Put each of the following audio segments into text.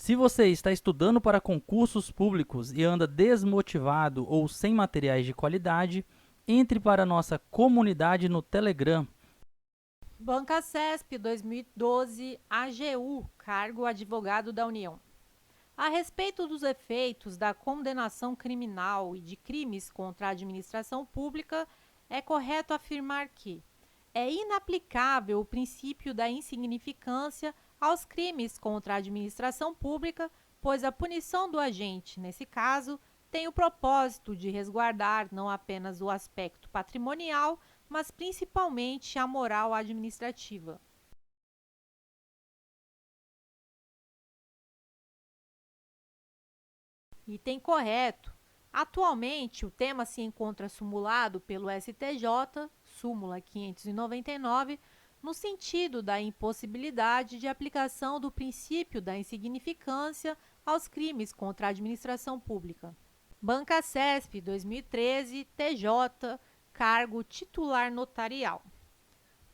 Se você está estudando para concursos públicos e anda desmotivado ou sem materiais de qualidade, entre para a nossa comunidade no Telegram. Banca CESP 2012, AGU, cargo advogado da União. A respeito dos efeitos da condenação criminal e de crimes contra a administração pública, é correto afirmar que é inaplicável o princípio da insignificância aos crimes contra a administração pública, pois a punição do agente, nesse caso, tem o propósito de resguardar não apenas o aspecto patrimonial, mas principalmente a moral administrativa. Item correto. Atualmente, o tema se encontra sumulado pelo STJ, súmula 599, no sentido da impossibilidade de aplicação do princípio da insignificância aos crimes contra a administração pública. Banca CESP 2013, TJ, cargo titular notarial.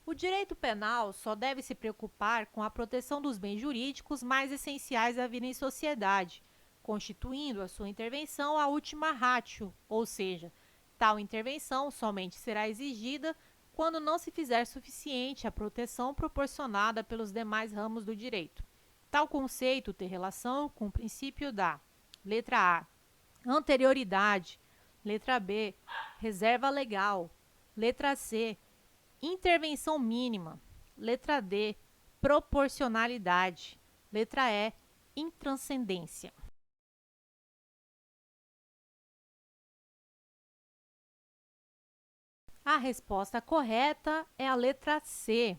O direito penal só deve se preocupar com a proteção dos bens jurídicos mais essenciais à vida em sociedade, constituindo a sua intervenção a ultima ratio, ou seja, tal intervenção somente será exigida quando não se fizer suficiente a proteção proporcionada pelos demais ramos do direito. Tal conceito tem relação com o princípio da letra A, anterioridade, letra B, reserva legal, letra C, intervenção mínima, letra D, proporcionalidade, letra E, intranscendência. A resposta correta é a letra C.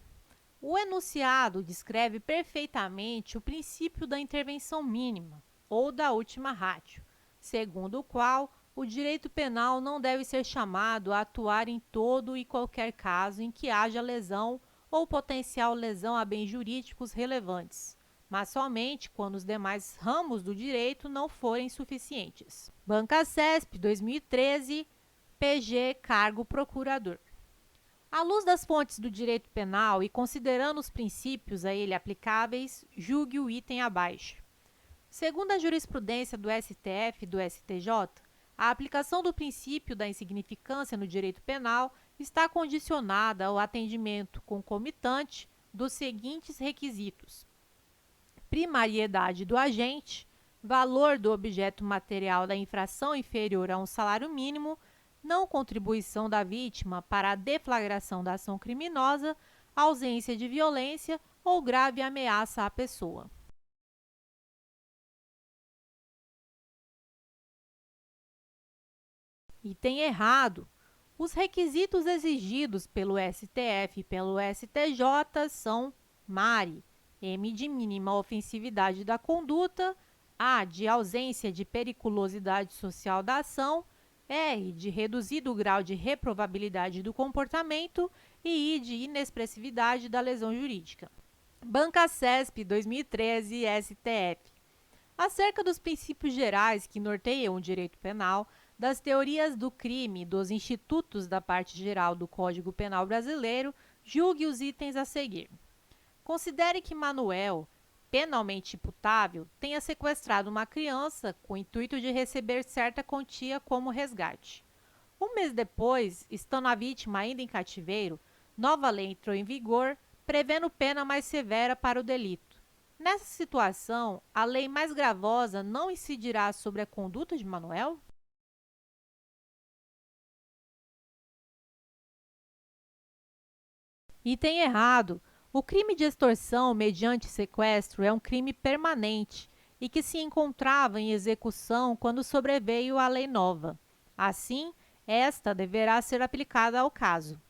O enunciado descreve perfeitamente o princípio da intervenção mínima, ou da ultima ratio, segundo o qual o direito penal não deve ser chamado a atuar em todo e qualquer caso em que haja lesão ou potencial lesão a bens jurídicos relevantes, mas somente quando os demais ramos do direito não forem suficientes. Banca CESP 2013, PG, cargo procurador. À luz das fontes do direito penal e considerando os princípios a ele aplicáveis, julgue o item abaixo. Segundo a jurisprudência do STF e do STJ, a aplicação do princípio da insignificância no direito penal está condicionada ao atendimento concomitante dos seguintes requisitos: primariedade do agente, valor do objeto material da infração inferior a um salário mínimo, não contribuição da vítima para a deflagração da ação criminosa, ausência de violência ou grave ameaça à pessoa. Item errado. Os requisitos exigidos pelo STF e pelo STJ são MARE, M de mínima ofensividade da conduta, A de ausência de periculosidade social da ação, R de reduzido grau de reprovabilidade do comportamento e I de inexpressividade da lesão jurídica. Banca CESP 2013, STF. Acerca dos princípios gerais que norteiam o direito penal, das teorias do crime e dos institutos da parte geral do Código Penal brasileiro, julgue os itens a seguir. Considere que Manuel, penalmente imputável, tenha sequestrado uma criança com o intuito de receber certa quantia como resgate. Um mês depois, estando a vítima ainda em cativeiro, nova lei entrou em vigor, prevendo pena mais severa para o delito. Nessa situação, a lei mais gravosa não incidirá sobre a conduta de Manuel? Item errado. O crime de extorsão mediante sequestro é um crime permanente e que se encontrava em execução quando sobreveio a lei nova. Assim, esta deverá ser aplicada ao caso.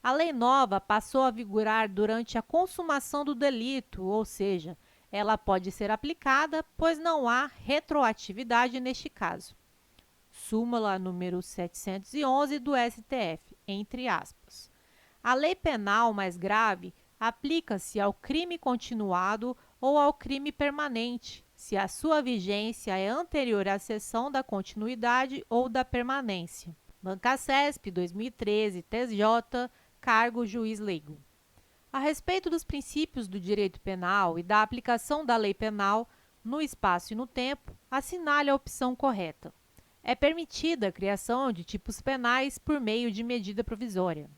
A lei nova passou a vigorar durante a consumação do delito, ou seja, ela pode ser aplicada, pois não há retroatividade neste caso. Súmula número 711 do STF, entre aspas. A lei penal mais grave aplica-se ao crime continuado ou ao crime permanente, se a sua vigência é anterior à cessão da continuidade ou da permanência. Banca CESP 2013, TJ, cargo juiz leigo. A respeito dos princípios do direito penal e da aplicação da lei penal, no espaço e no tempo, assinale a opção correta. É permitida a criação de tipos penais por meio de medida provisória.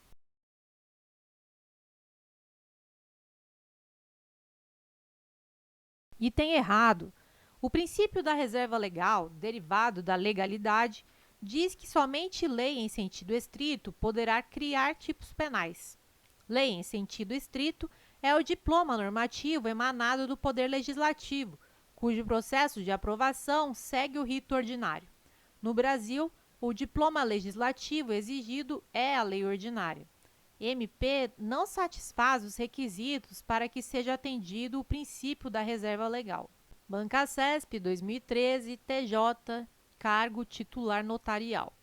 Item errado. O princípio da reserva legal, derivado da legalidade, diz que somente lei em sentido estrito poderá criar tipos penais. Lei em sentido estrito é o diploma normativo emanado do Poder Legislativo, cujo processo de aprovação segue o rito ordinário. No Brasil, o diploma legislativo exigido é a lei ordinária. MP não satisfaz os requisitos para que seja atendido o princípio da reserva legal. Banca CESP 2013, TJ, cargo titular notarial.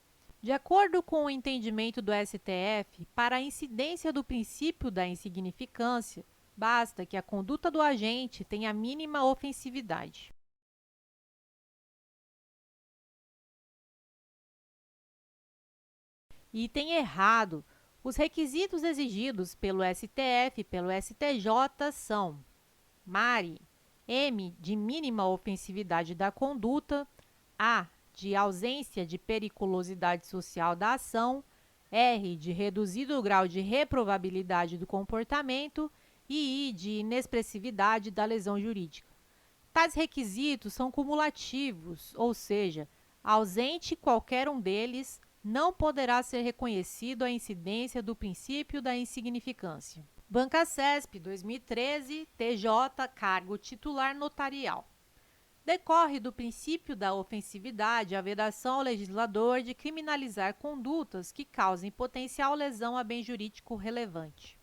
De acordo com o entendimento do STF, para a incidência do princípio da insignificância, basta que a conduta do agente tenha a mínima ofensividade. Item errado. Os requisitos exigidos pelo STF e pelo STJ são: Mari, M, de mínima ofensividade da conduta, A, de ausência de periculosidade social da ação, R, de reduzido grau de reprovabilidade do comportamento e I, de inexpressividade da lesão jurídica. Tais requisitos são cumulativos, ou seja, ausente qualquer um deles, não poderá ser reconhecido a incidência do princípio da insignificância. Banca CESP 2013, TJ, cargo titular notarial. Decorre do princípio da ofensividade a vedação ao legislador de criminalizar condutas que causem potencial lesão a bem jurídico relevante.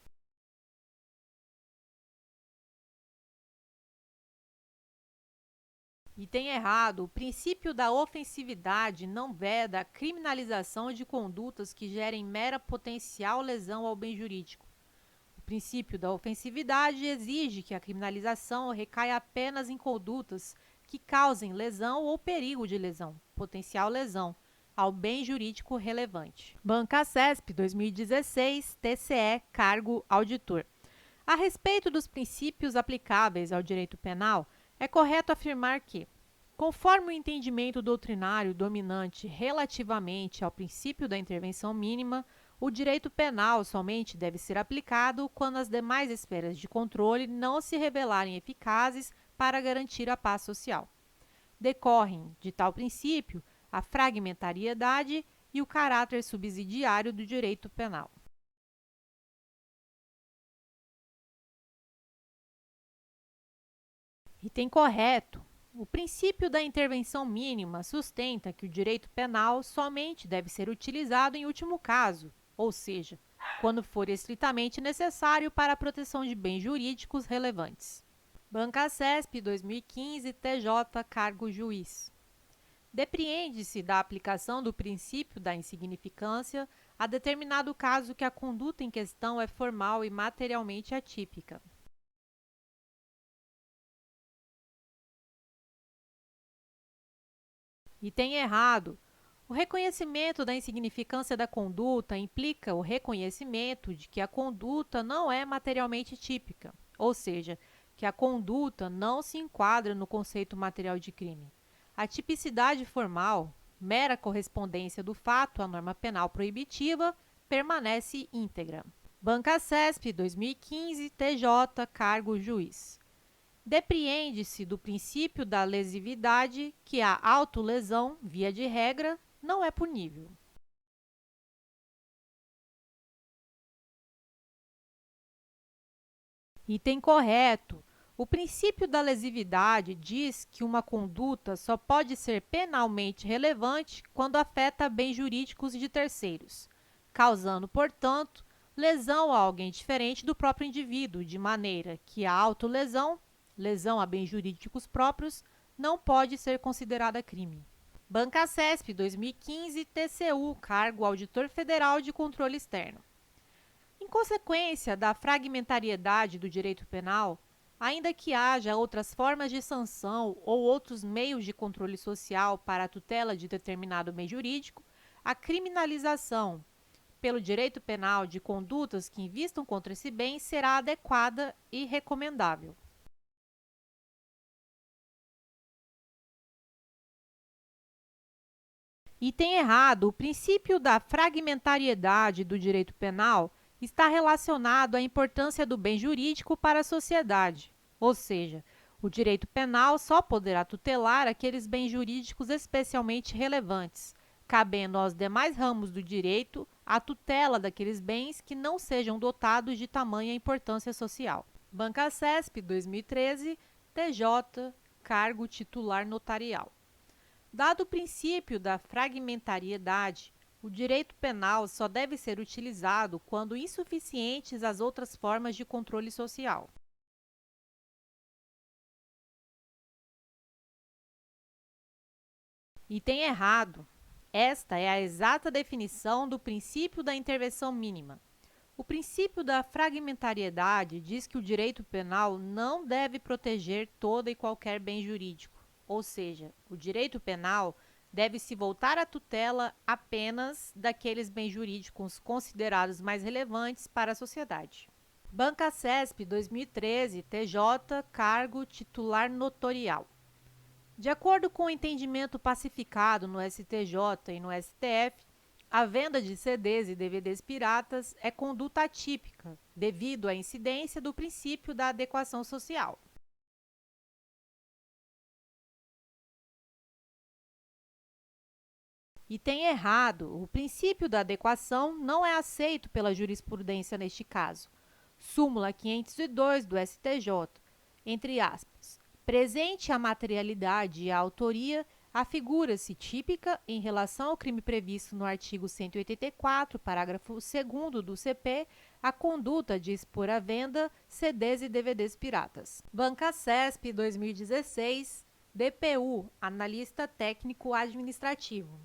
Item errado. O princípio da ofensividade não veda a criminalização de condutas que gerem mera potencial lesão ao bem jurídico. O princípio da ofensividade exige que a criminalização recaia apenas em condutas que causem lesão ou perigo de lesão, potencial lesão, ao bem jurídico relevante. Banca CESP 2016, TCE, cargo auditor. A respeito dos princípios aplicáveis ao direito penal, é correto afirmar que, conforme o entendimento doutrinário dominante relativamente ao princípio da intervenção mínima, o direito penal somente deve ser aplicado quando as demais esferas de controle não se revelarem eficazes para garantir a paz social. Decorrem de tal princípio a fragmentariedade e o caráter subsidiário do direito penal. Item correto. O princípio da intervenção mínima sustenta que o direito penal somente deve ser utilizado em último caso, ou seja, quando for estritamente necessário para a proteção de bens jurídicos relevantes. Banca CESP 2015, TJ, cargo juiz. Depreende-se da aplicação do princípio da insignificância a determinado caso que a conduta em questão é formal e materialmente atípica. Item errado. O reconhecimento da insignificância da conduta implica o reconhecimento de que a conduta não é materialmente típica, ou seja, que a conduta não se enquadra no conceito material de crime. A tipicidade formal, mera correspondência do fato à norma penal proibitiva, permanece íntegra. Banca CESP 2015, TJ, cargo juiz. Depreende-se do princípio da lesividade que a autolesão, via de regra, não é punível. Item correto. O princípio da lesividade diz que uma conduta só pode ser penalmente relevante quando afeta bens jurídicos de terceiros, causando, portanto, lesão a alguém diferente do próprio indivíduo, de maneira que a autolesão, lesão a bens jurídicos próprios, não pode ser considerada crime. Banca CESP 2015, TCU, cargo Auditor Federal de Controle Externo. Em consequência da fragmentariedade do direito penal, ainda que haja outras formas de sanção ou outros meios de controle social para a tutela de determinado bem jurídico, a criminalização pelo direito penal de condutas que invistam contra esse bem será adequada e recomendável. Item errado. O princípio da fragmentariedade do direito penal está relacionado à importância do bem jurídico para a sociedade. Ou seja, o direito penal só poderá tutelar aqueles bens jurídicos especialmente relevantes, cabendo aos demais ramos do direito a tutela daqueles bens que não sejam dotados de tamanha importância social. Bancasesp, 2013, TJ, cargo titular notarial. Dado o princípio da fragmentariedade, o direito penal só deve ser utilizado quando insuficientes as outras formas de controle social. Item errado. Esta é a exata definição do princípio da intervenção mínima. O princípio da fragmentariedade diz que o direito penal não deve proteger todo e qualquer bem jurídico, ou seja, o direito penal deve se voltar à tutela apenas daqueles bens jurídicos considerados mais relevantes para a sociedade. Bancasesp 2013, TJ, cargo titular notorial. De acordo com o entendimento pacificado no STJ e no STF, a venda de CDs e DVDs piratas é conduta atípica, devido à incidência do princípio da adequação social. Item errado. O princípio da adequação não é aceito pela jurisprudência neste caso. Súmula 502 do STJ, entre aspas. Presente a materialidade e a autoria, afigura-se típica, em relação ao crime previsto no artigo 184, parágrafo 2º do CP, a conduta de expor à venda CDs e DVDs piratas. Bancasesp 2016, DPU, analista técnico administrativo.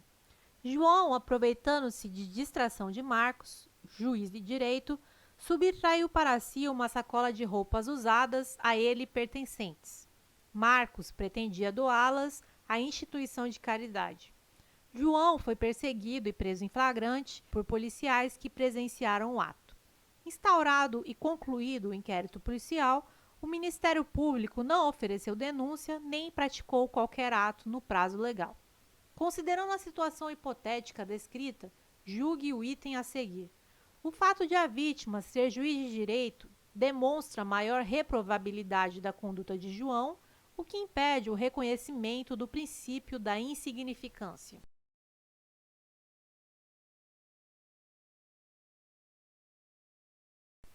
João, aproveitando-se de distração de Marcos, juiz de direito, subtraiu para si uma sacola de roupas usadas a ele pertencentes. Marcos pretendia doá-las à instituição de caridade. João foi perseguido e preso em flagrante por policiais que presenciaram o ato. Instaurado e concluído o inquérito policial, o Ministério Público não ofereceu denúncia nem praticou qualquer ato no prazo legal. Considerando a situação hipotética descrita, julgue o item a seguir. O fato de a vítima ser juiz de direito demonstra maior reprovabilidade da conduta de João, o que impede o reconhecimento do princípio da insignificância.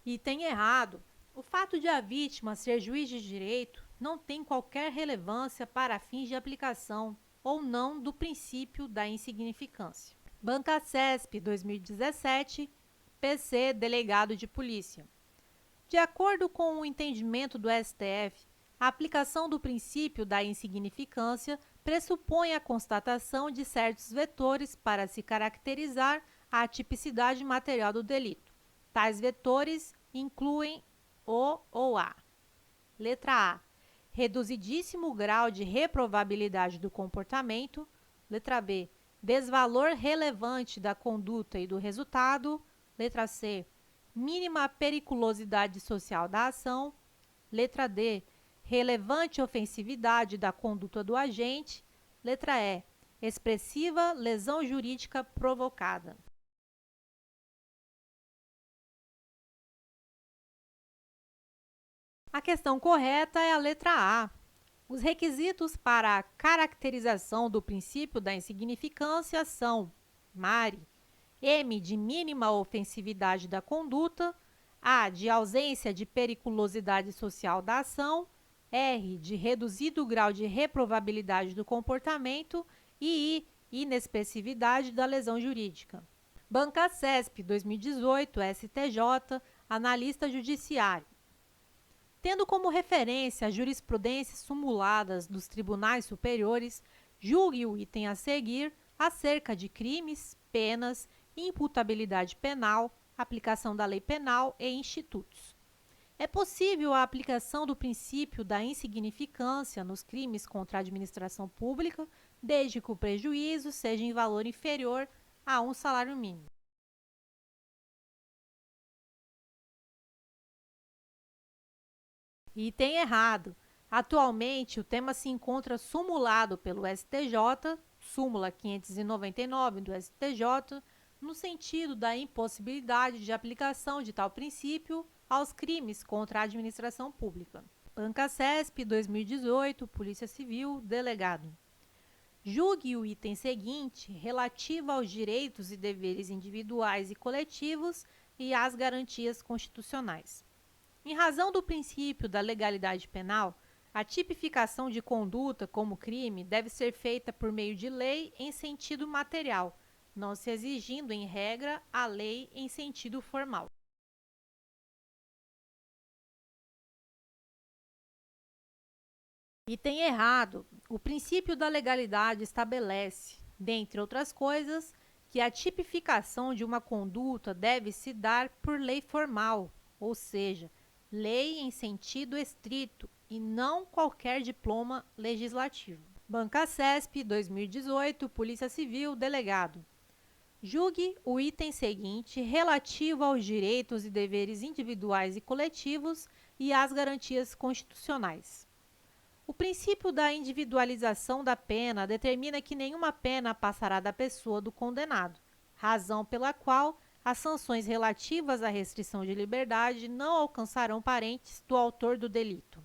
Item errado. O fato de a vítima ser juiz de direito não tem qualquer relevância para fins de aplicação ou não do princípio da insignificância. Bancasesp 2017, PC, Delegado de Polícia. De acordo com o entendimento do STF, a aplicação do princípio da insignificância pressupõe a constatação de certos vetores para se caracterizar a atipicidade material do delito. Tais vetores incluem o ou a. Letra A. Reduzidíssimo grau de reprovabilidade do comportamento. Letra B. Desvalor relevante da conduta e do resultado. Letra C. Mínima periculosidade social da ação. Letra D. Relevante ofensividade da conduta do agente. Letra E. Expressiva lesão jurídica provocada. A questão correta é a letra A. Os requisitos para a caracterização do princípio da insignificância são Mari, M de mínima ofensividade da conduta, A de ausência de periculosidade social da ação, R de reduzido grau de reprovabilidade do comportamento e I, inexpressividade da lesão jurídica. Bancasesp 2018, STJ, analista judiciário. Tendo como referência as jurisprudências sumuladas dos tribunais superiores, julgue o item a seguir acerca de crimes, penas, imputabilidade penal, aplicação da lei penal e institutos. É possível a aplicação do princípio da insignificância nos crimes contra a administração pública, desde que o prejuízo seja em valor inferior a um salário mínimo. Item errado. Atualmente, o tema se encontra sumulado pelo STJ, súmula 599 do STJ, no sentido da impossibilidade de aplicação de tal princípio aos crimes contra a administração pública. Bancacesp, 2018, Polícia Civil, delegado. Julgue o item seguinte relativo aos direitos e deveres individuais e coletivos e às garantias constitucionais. Em razão do princípio da legalidade penal, a tipificação de conduta como crime deve ser feita por meio de lei em sentido material, não se exigindo, em regra, a lei em sentido formal. Item errado. O princípio da legalidade estabelece, dentre outras coisas, que a tipificação de uma conduta deve se dar por lei formal, ou seja, lei em sentido estrito e não qualquer diploma legislativo. Bancacesp, 2018, Polícia Civil, delegado. Julgue o item seguinte relativo aos direitos e deveres individuais e coletivos e às garantias constitucionais. O princípio da individualização da pena determina que nenhuma pena passará da pessoa do condenado, razão pela qual as sanções relativas à restrição de liberdade não alcançarão parentes do autor do delito.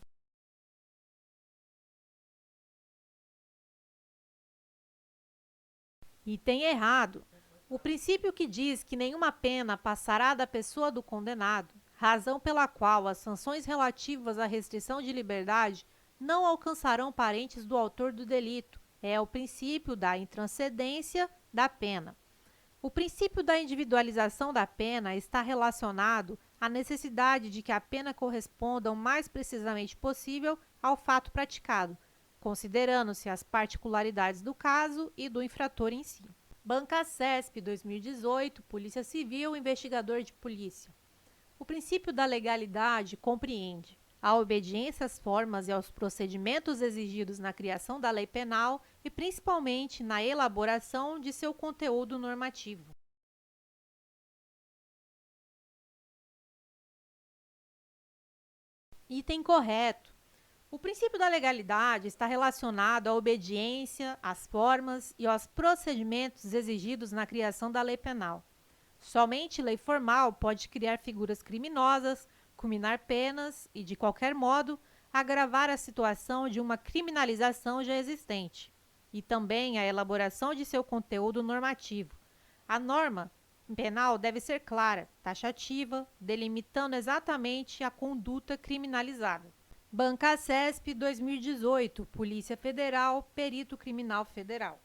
Item errado. O princípio que diz que nenhuma pena passará da pessoa do condenado, razão pela qual as sanções relativas à restrição de liberdade não alcançarão parentes do autor do delito, é o princípio da intranscendência da pena. O princípio da individualização da pena está relacionado à necessidade de que a pena corresponda o mais precisamente possível ao fato praticado, considerando-se as particularidades do caso e do infrator em si. Bancacesp, 2018, Polícia Civil, investigador de polícia. O princípio da legalidade compreende a obediência às formas e aos procedimentos exigidos na criação da lei penal e, principalmente, na elaboração de seu conteúdo normativo. Item correto. O princípio da legalidade está relacionado à obediência, às formas e aos procedimentos exigidos na criação da lei penal. Somente lei formal pode criar figuras criminosas, culminar penas e, de qualquer modo, agravar a situação de uma criminalização já existente, e também a elaboração de seu conteúdo normativo. A norma penal deve ser clara, taxativa, delimitando exatamente a conduta criminalizada. Bancacesp, 2018, Polícia Federal, Perito Criminal Federal.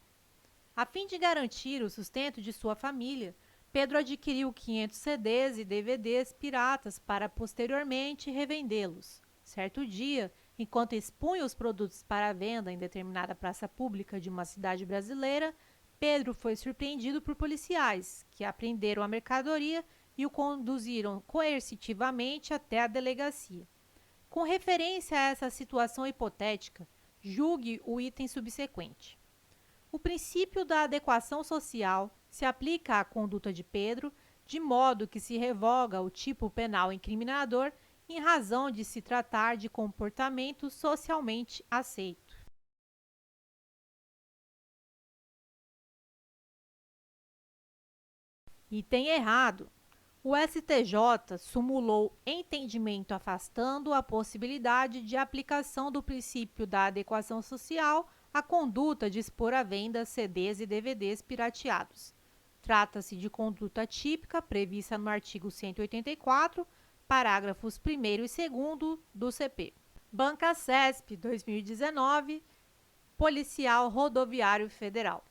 A fim de garantir o sustento de sua família, Pedro adquiriu 500 CDs e DVDs piratas para posteriormente revendê-los. Certo dia, enquanto expunha os produtos para venda em determinada praça pública de uma cidade brasileira, Pedro foi surpreendido por policiais, que apreenderam a mercadoria e o conduziram coercitivamente até a delegacia. Com referência a essa situação hipotética, julgue o item subsequente. O princípio da adequação social se aplica à conduta de Pedro, de modo que se revoga o tipo penal incriminador em razão de se tratar de comportamento socialmente aceito. Item errado. O STJ sumulou entendimento afastando a possibilidade de aplicação do princípio da adequação social à conduta de expor à venda CDs e DVDs pirateados. Trata-se de conduta típica prevista no artigo 184, parágrafos 1º e 2º do CP. Bancacesp, 2019, Policial Rodoviário Federal.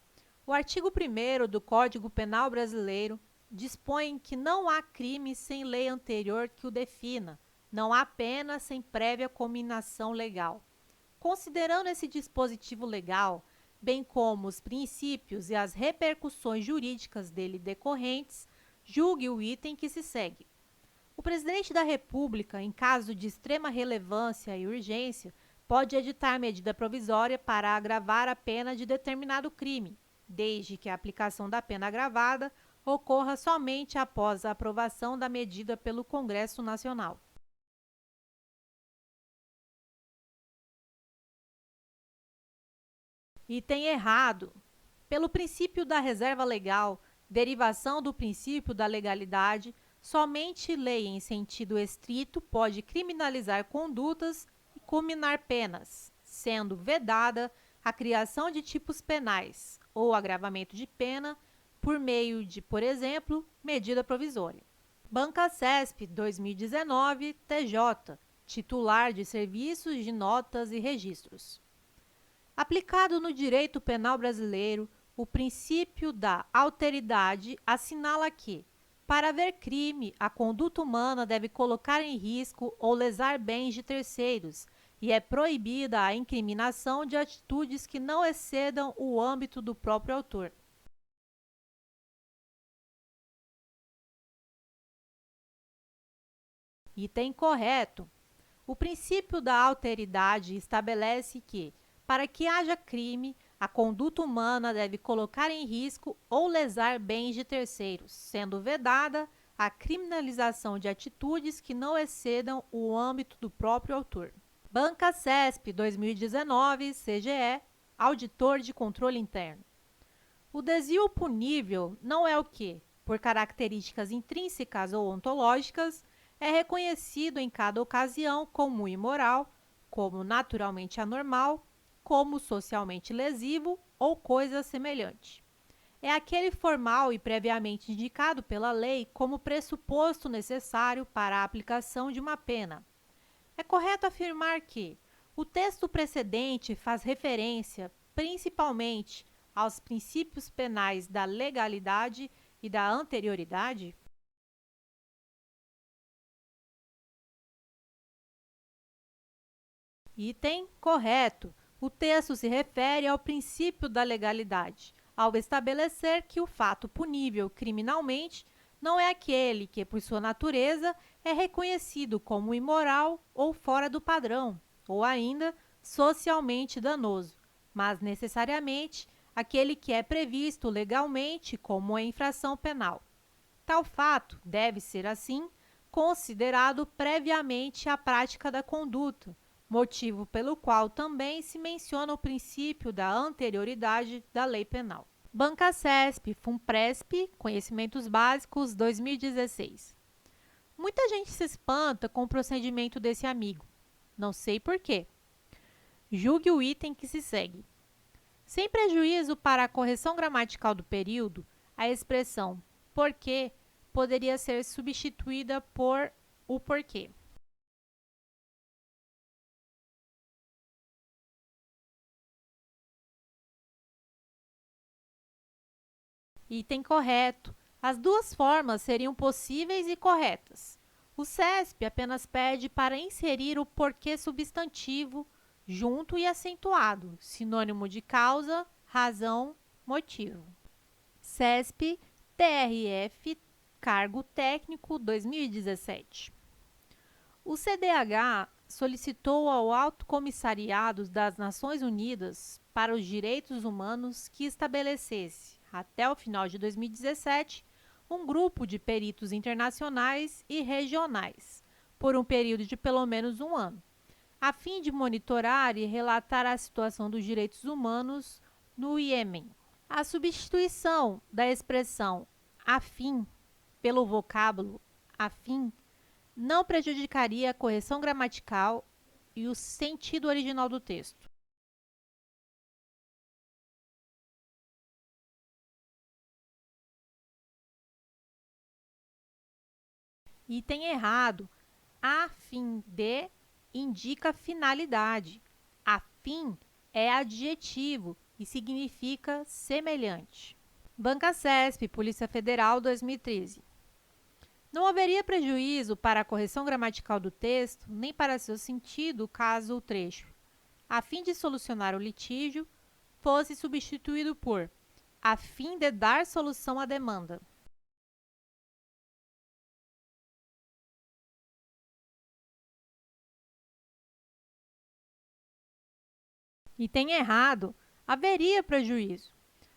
O artigo 1º do Código Penal Brasileiro dispõe que não há crime sem lei anterior que o defina, não há pena sem prévia cominação legal. Considerando esse dispositivo legal, bem como os princípios e as repercussões jurídicas dele decorrentes, julgue o item que se segue. O presidente da República, em caso de extrema relevância e urgência, pode editar medida provisória para agravar a pena de determinado crime, desde que a aplicação da pena agravada ocorra somente após a aprovação da medida pelo Congresso Nacional. Item errado. Pelo princípio da reserva legal, derivação do princípio da legalidade, somente lei em sentido estrito pode criminalizar condutas e combinar penas, sendo vedada a criação de tipos penais ou agravamento de pena por meio de, por exemplo, medida provisória. Banca CESP 2019, TJ, titular de serviços de notas e registros. Aplicado no direito penal brasileiro, o princípio da alteridade assinala que, para haver crime, a conduta humana deve colocar em risco ou lesar bens de terceiros, e é proibida a incriminação de atitudes que não excedam o âmbito do próprio autor. Item correto. O princípio da alteridade estabelece que, para que haja crime, a conduta humana deve colocar em risco ou lesar bens de terceiros, sendo vedada a criminalização de atitudes que não excedam o âmbito do próprio autor. Banca CESP 2019, CGE, Auditor de Controle Interno. O desvio punível não é o que, por características intrínsecas ou ontológicas, é reconhecido em cada ocasião como imoral, como naturalmente anormal, como socialmente lesivo ou coisa semelhante. É aquele formal e previamente indicado pela lei como pressuposto necessário para a aplicação de uma pena. É correto afirmar que o texto precedente faz referência, principalmente, aos princípios penais da legalidade e da anterioridade? Item correto. O texto se refere ao princípio da legalidade, ao estabelecer que o fato punível criminalmente não é aquele que, por sua natureza, é reconhecido como imoral ou fora do padrão, ou ainda socialmente danoso, mas necessariamente aquele que é previsto legalmente como a infração penal. Tal fato deve ser, assim, considerado previamente à prática da conduta, motivo pelo qual também se menciona o princípio da anterioridade da lei penal. Banca CESP, FUNPRESP, Conhecimentos Básicos, 2016. Muita gente se espanta com o procedimento desse amigo. Não sei por quê. Julgue o item que se segue. Sem prejuízo para a correção gramatical do período, a expressão porque poderia ser substituída por o porquê. Item correto. As duas formas seriam possíveis e corretas. O CESP apenas pede para inserir o porquê substantivo junto e acentuado, sinônimo de causa, razão, motivo. CESP, TRF, Cargo Técnico 2017. O CDH solicitou ao Alto Comissariado das Nações Unidas para os Direitos Humanos que estabelecesse, até o final de 2017, um grupo de peritos internacionais e regionais, por um período de pelo menos um ano, a fim de monitorar e relatar a situação dos direitos humanos no Iêmen. A substituição da expressão afim pelo vocábulo afim não prejudicaria a correção gramatical e o sentido original do texto. Item errado. A fim de indica finalidade. A fim é adjetivo e significa semelhante. Banca CESP, Polícia Federal, 2013. Não haveria prejuízo para a correção gramatical do texto, nem para seu sentido, caso o trecho, a fim de solucionar o litígio, fosse substituído por a fim de dar solução à demanda. Item errado. Haveria prejuízo.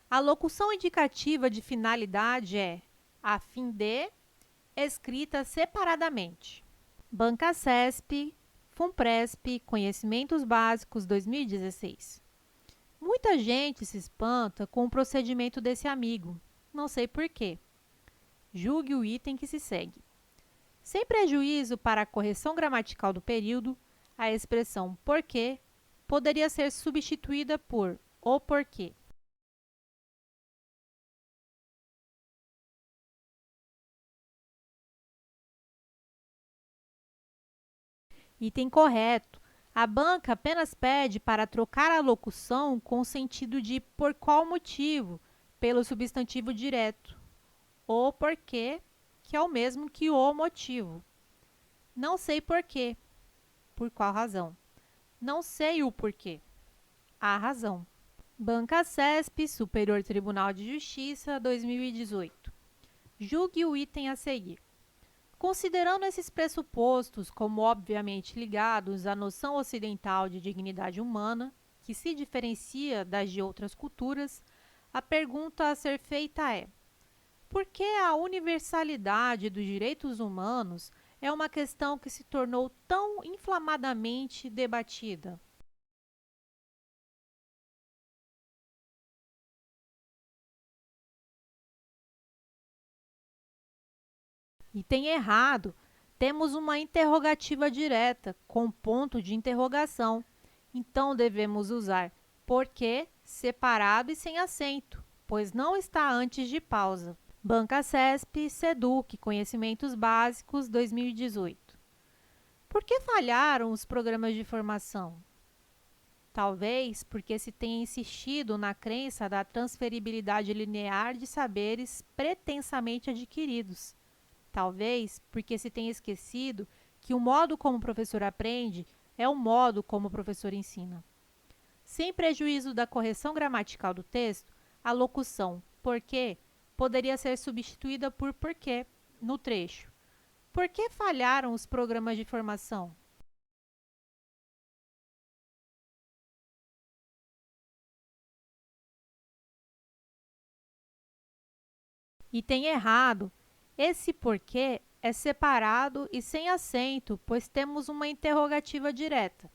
A locução indicativa de finalidade é a fim de, escrita separadamente. Banca CESP, FUNPRESP, Conhecimentos Básicos 2016. Muita gente se espanta com o procedimento desse amigo. Não sei por quê. Julgue o item que se segue. Sem prejuízo para a correção gramatical do período, a expressão porque poderia ser substituída por o porquê. Item correto. A banca apenas pede para trocar a locução com o sentido de por qual motivo, pelo substantivo direto. O porquê, que é o mesmo que o motivo. Não sei porquê. Por qual razão? Não sei o porquê. A razão. Banca CESP, Superior Tribunal de Justiça, 2018. Julgue o item a seguir. Considerando esses pressupostos como obviamente ligados à noção ocidental de dignidade humana, que se diferencia das de outras culturas, a pergunta a ser feita é: por que a universalidade dos direitos humanos é uma questão que se tornou tão inflamadamente debatida? Item errado. Temos uma interrogativa direta com ponto de interrogação. Então, devemos usar porquê separado e sem acento, pois não está antes de pausa. Banca CESP, SEDUC, Conhecimentos Básicos, 2018. Por que falharam os programas de formação? Talvez porque se tenha insistido na crença da transferibilidade linear de saberes pretensamente adquiridos. Talvez porque se tenha esquecido que o modo como o professor aprende é o modo como o professor ensina. Sem prejuízo da correção gramatical do texto, a locução porque poderia ser substituída por porquê no trecho. Por que falharam os programas de formação? Item errado. Esse porquê é separado e sem acento, pois temos uma interrogativa direta.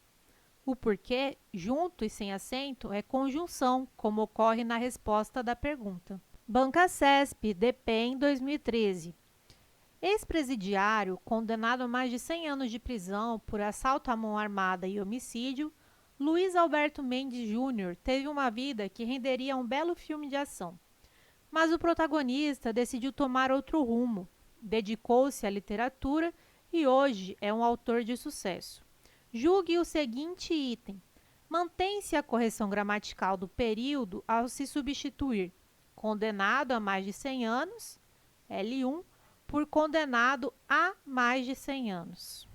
O porquê, junto e sem acento, é conjunção, como ocorre na resposta da pergunta. Banca CESP, DPEM 2013. Ex-presidiário, condenado a mais de 100 anos de prisão por assalto à mão armada e homicídio, Luiz Alberto Mendes Júnior teve uma vida que renderia um belo filme de ação. Mas o protagonista decidiu tomar outro rumo, dedicou-se à literatura e hoje é um autor de sucesso. Julgue o seguinte item. Mantém-se a correção gramatical do período ao se substituir condenado a mais de 100 anos, L1, por condenado a mais de 100 anos.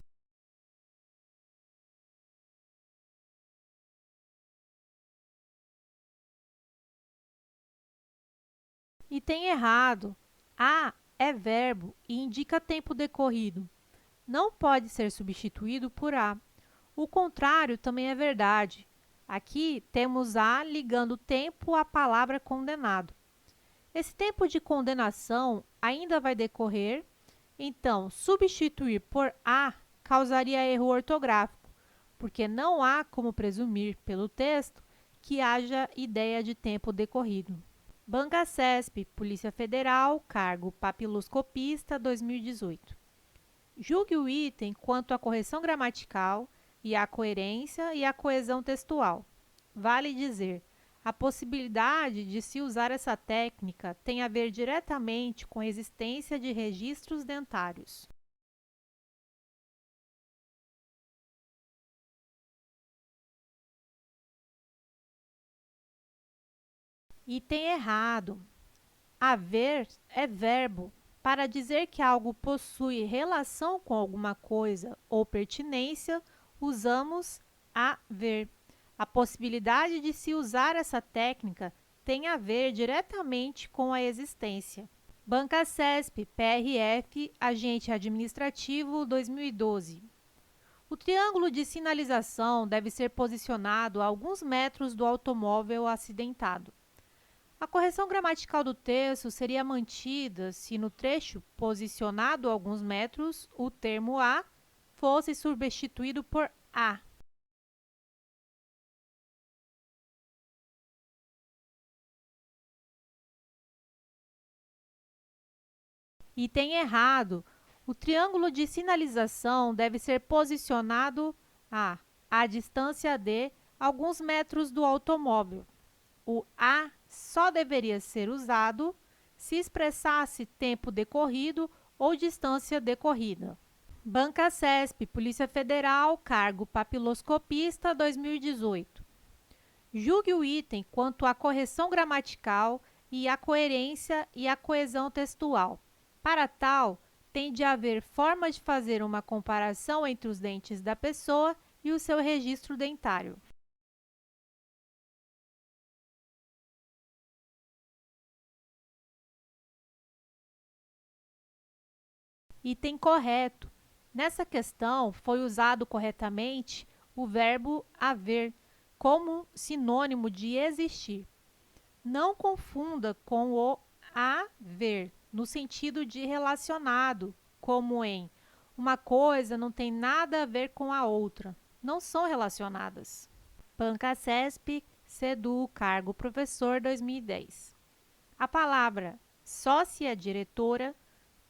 Item errado. A é verbo e indica tempo decorrido. Não pode ser substituído por a. O contrário também é verdade. Aqui temos a ligando o tempo à palavra condenado. Esse tempo de condenação ainda vai decorrer, então substituir por a causaria erro ortográfico, porque não há como presumir pelo texto que haja ideia de tempo decorrido. Banca CESP, Polícia Federal, cargo papiloscopista, 2018. Julgue o item quanto à correção gramatical e à coerência e à coesão textual. Vale dizer, a possibilidade de se usar essa técnica tem a ver diretamente com a existência de registros dentários. Item errado. Haver é verbo. Para dizer que algo possui relação com alguma coisa ou pertinência, usamos haver. A possibilidade de se usar essa técnica tem a ver diretamente com a existência. Banca CESP, PRF, Agente Administrativo, 2012. O triângulo de sinalização deve ser posicionado a alguns metros do automóvel acidentado. A correção gramatical do texto seria mantida se no trecho posicionado a alguns metros o termo a fosse substituído por a. Item errado. O triângulo de sinalização deve ser posicionado à distância de alguns metros do automóvel. O a só deveria ser usado se expressasse tempo decorrido ou distância decorrida. Banca CESP, Polícia Federal, cargo papiloscopista, 2018. Julgue o item quanto à correção gramatical e à coerência e à coesão textual. Para tal, tem de haver forma de fazer uma comparação entre os dentes da pessoa e o seu registro dentário. Item correto. Nessa questão, foi usado corretamente o verbo haver como sinônimo de existir. Não confunda com o haver, no sentido de relacionado, como em uma coisa não tem nada a ver com a outra. Não são relacionadas. Banca CESP, SEDU, cargo professor, 2010. A palavra sócia-diretora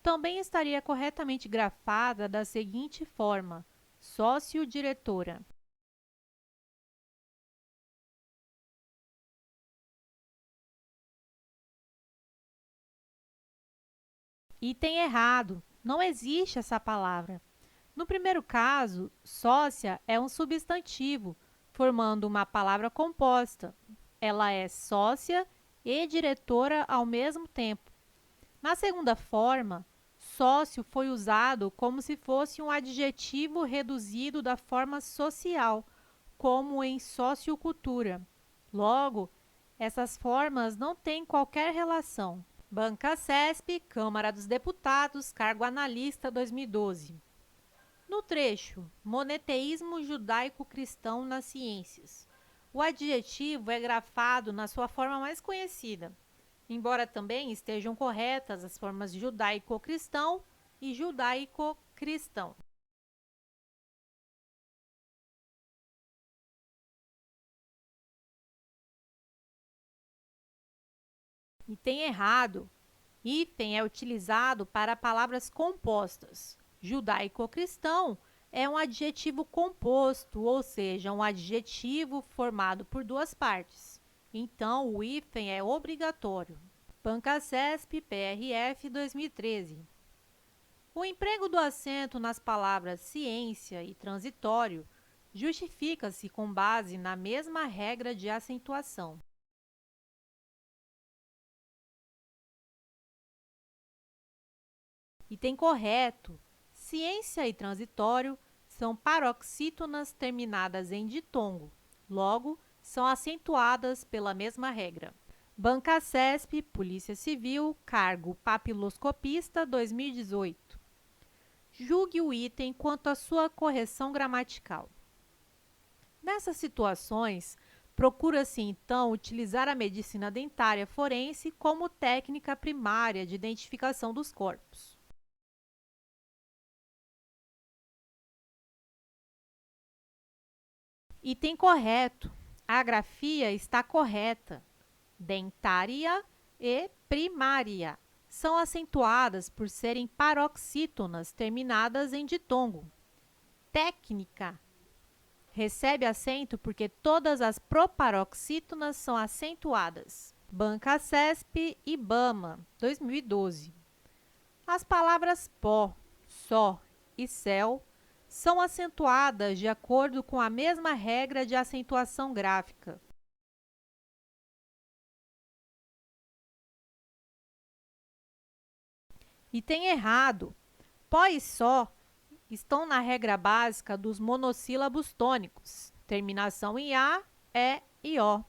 também estaria corretamente grafada da seguinte forma: sócio-diretora. Item errado. Não existe essa palavra. No primeiro caso, sócia é um substantivo, formando uma palavra composta. Ela é sócia e diretora ao mesmo tempo. Na segunda forma, sócio foi usado como se fosse um adjetivo reduzido da forma social, como em sociocultura. Logo, essas formas não têm qualquer relação. Banca CESP, Câmara dos Deputados, cargo analista, 2012. No trecho, monoteísmo judaico-cristão nas ciências, o adjetivo é grafado na sua forma mais conhecida, embora também estejam corretas as formas judaico-cristão e judaico-cristão. Item errado. Hífen é utilizado para palavras compostas. Judaico-cristão é um adjetivo composto, ou seja, um adjetivo formado por duas partes. Então, o hífen é obrigatório. Banca CESP, PRF, 2013. O emprego do acento nas palavras ciência e transitório justifica-se com base na mesma regra de acentuação. Item correto. Ciência e transitório são paroxítonas terminadas em ditongo. Logo, são acentuadas pela mesma regra. Banca CESP, Polícia Civil, cargo papiloscopista, 2018. Julgue o item quanto à sua correção gramatical. Nessas situações, procura-se então utilizar a medicina dentária forense como técnica primária de identificação dos corpos. Item correto. A grafia está correta. Dentária e primária são acentuadas por serem paroxítonas terminadas em ditongo. Técnica recebe acento porque todas as proparoxítonas são acentuadas. Banca CESP e IBAMA, 2012. As palavras pó, só e céu são acentuadas de acordo com a mesma regra de acentuação gráfica. Item errado. Pó e só estão na regra básica dos monossílabos tônicos. Terminação em A, E e O.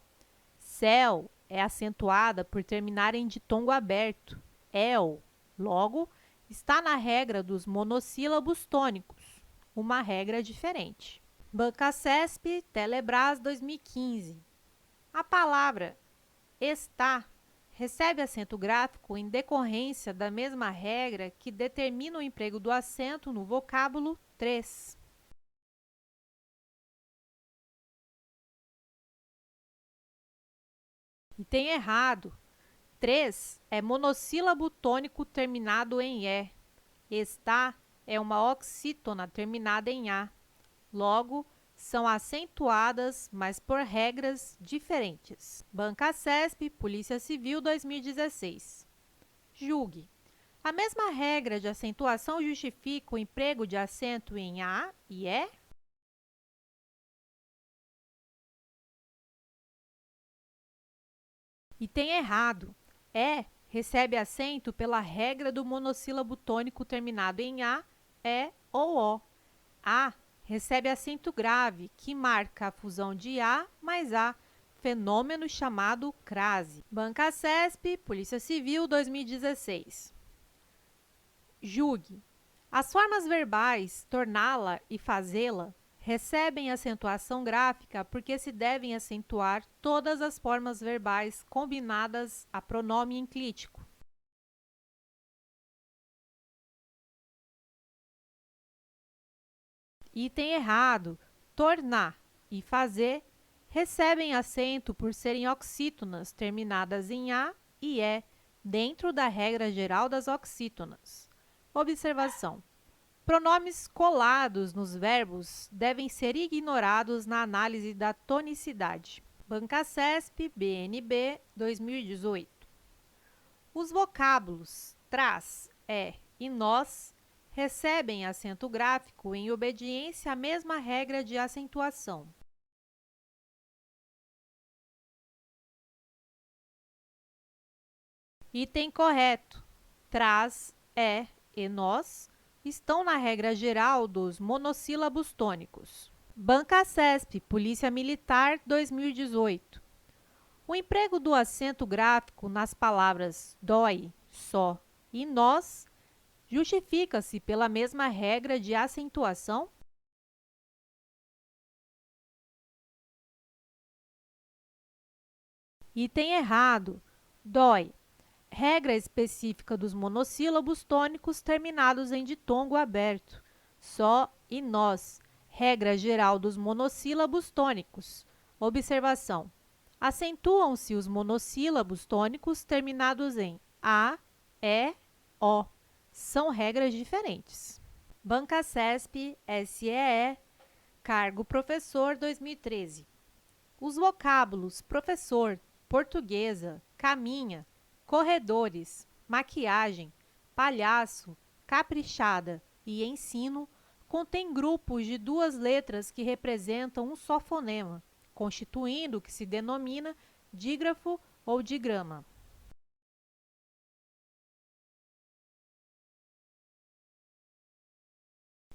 Céu é acentuada por terminar em ditongo aberto. El. Logo, está na regra dos monossílabos tônicos. Uma regra diferente. Banca CESP, Telebrás, 2015. A palavra está recebe acento gráfico em decorrência da mesma regra que determina o emprego do acento no vocábulo 3. Item errado. 3 é monossílabo tônico terminado em E. Está é uma oxítona terminada em A. Logo, são acentuadas, mas por regras diferentes. Banca-CESP, Polícia Civil, 2016. Julgue. A mesma regra de acentuação justifica o emprego de acento em A e E? E tem errado. E recebe acento pela regra do monossílabo tônico terminado em A, E ou O. A recebe acento grave, que marca a fusão de A mais A, fenômeno chamado crase. Banca-CESP, Polícia Civil, 2016. Julgue. As formas verbais torná-la e fazê-la recebem acentuação gráfica porque se devem acentuar todas as formas verbais combinadas a pronome enclítico. Item errado. Tornar e fazer recebem acento por serem oxítonas terminadas em A e E, dentro da regra geral das oxítonas. Observação. Pronomes colados nos verbos devem ser ignorados na análise da tonicidade. Banca-CESP, BNB, 2018. Os vocábulos traz, é e nós recebem acento gráfico em obediência à mesma regra de acentuação. Item correto. Traz, é e nós estão na regra geral dos monossílabos tônicos. Banca-CESP, Polícia Militar, 2018. O emprego do acento gráfico nas palavras dói, só e nós justifica-se pela mesma regra de acentuação? Item errado. Dói. Regra específica dos monossílabos tônicos terminados em ditongo aberto. Só e nós. Regra geral dos monossílabos tônicos. Observação. Acentuam-se os monossílabos tônicos terminados em A, E, O. São regras diferentes. Banca-CESP, SEE, cargo professor, 2013. Os vocábulos professor, portuguesa, caminha, corredores, maquiagem, palhaço, caprichada e ensino contêm grupos de duas letras que representam um só fonema, constituindo o que se denomina dígrafo ou digrama.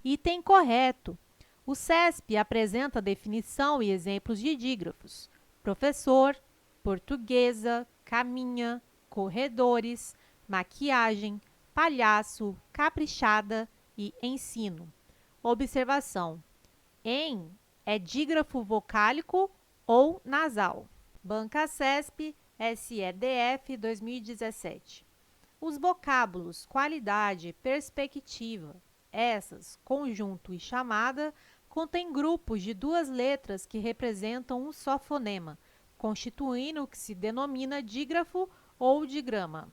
Item correto. O CESP apresenta definição e exemplos de dígrafos: professor, portuguesa, caminha, corredores, maquiagem, palhaço, caprichada e ensino. Observação. Em é dígrafo vocálico ou nasal. Banca-CESP, SEDF, 2017. Os vocábulos qualidade, perspectiva, essas, conjunto e chamada, contêm grupos de duas letras que representam um só fonema, constituindo o que se denomina dígrafo ou digrama.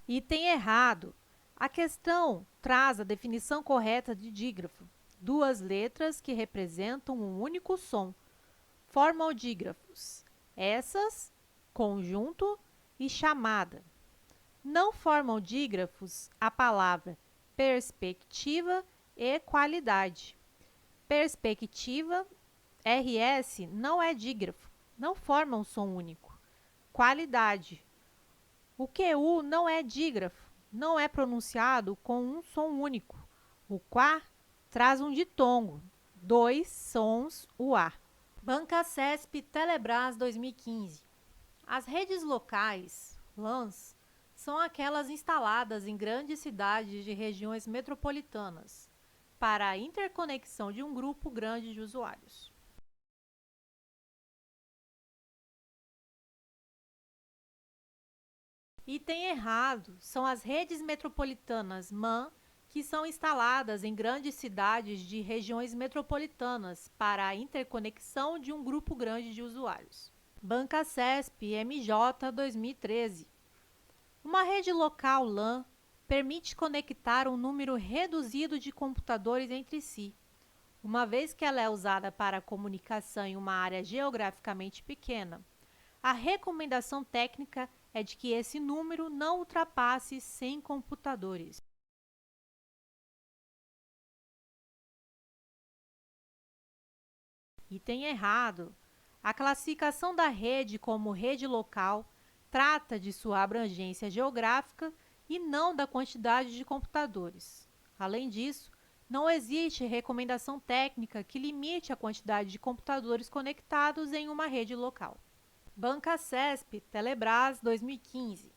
Item errado. A questão traz a definição correta de dígrafo. Duas letras que representam um único som. Formam dígrafos. Essas, conjunto e chamada. Não formam dígrafos a palavra perspectiva e qualidade. Perspectiva, RS, não é dígrafo, não forma um som único. Qualidade. O QU não é dígrafo, não é pronunciado com um som único. O quá traz um ditongo, dois sons UA. Banca-CESP Telebrás 2015. As redes locais, LANs, são aquelas instaladas em grandes cidades de regiões metropolitanas para a interconexão de um grupo grande de usuários. Item errado. São as redes metropolitanas MAN que são instaladas em grandes cidades de regiões metropolitanas para a interconexão de um grupo grande de usuários. Banca CESP MJ 2013. Uma rede local LAN permite conectar um número reduzido de computadores entre si, uma vez que ela é usada para comunicação em uma área geograficamente pequena. A recomendação técnica é de que esse número não ultrapasse 100 computadores. Item errado. A classificação da rede como rede local trata de sua abrangência geográfica e não da quantidade de computadores. Além disso, não existe recomendação técnica que limite a quantidade de computadores conectados em uma rede local. Banca CESP Telebrás 2015.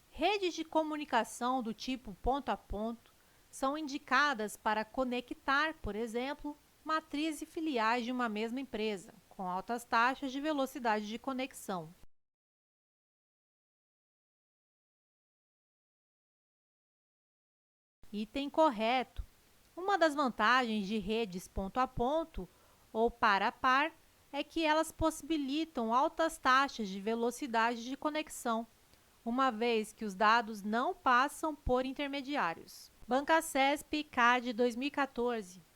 Redes de comunicação do tipo ponto a ponto são indicadas para conectar, por exemplo, matrizes e filiais de uma mesma empresa, com altas taxas de velocidade de conexão. Item correto. Uma das vantagens de redes ponto a ponto ou par a par é que elas possibilitam altas taxas de velocidade de conexão, uma vez que os dados não passam por intermediários. Banca CESP CAD 2014.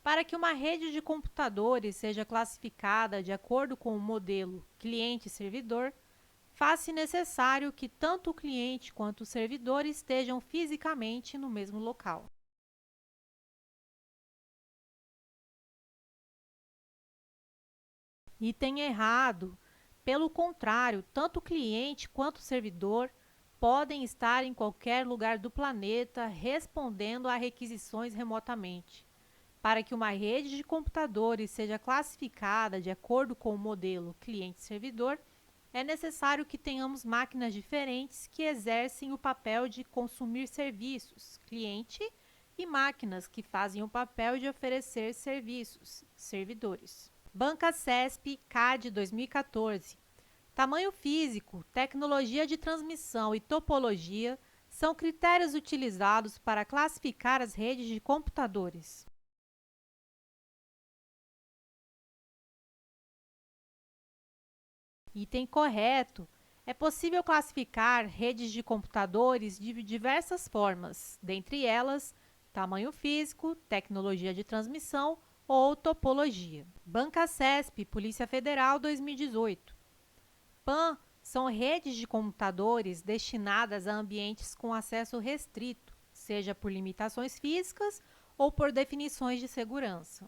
Para que uma rede de computadores seja classificada de acordo com o modelo cliente-servidor, faz-se necessário que tanto o cliente quanto o servidor estejam fisicamente no mesmo local. Item errado. Pelo contrário, tanto o cliente quanto o servidor podem estar em qualquer lugar do planeta respondendo a requisições remotamente. Para que uma rede de computadores seja classificada de acordo com o modelo cliente-servidor, é necessário que tenhamos máquinas diferentes que exercem o papel de consumir serviços, cliente, e máquinas que fazem o papel de oferecer serviços, servidores. Banca CESP CAD 2014. Tamanho físico, tecnologia de transmissão e topologia são critérios utilizados para classificar as redes de computadores. Item correto. É possível classificar redes de computadores de diversas formas, dentre elas, tamanho físico, tecnologia de transmissão ou topologia. Banca CESP, Polícia Federal 2018. PAN são redes de computadores destinadas a ambientes com acesso restrito, seja por limitações físicas ou por definições de segurança.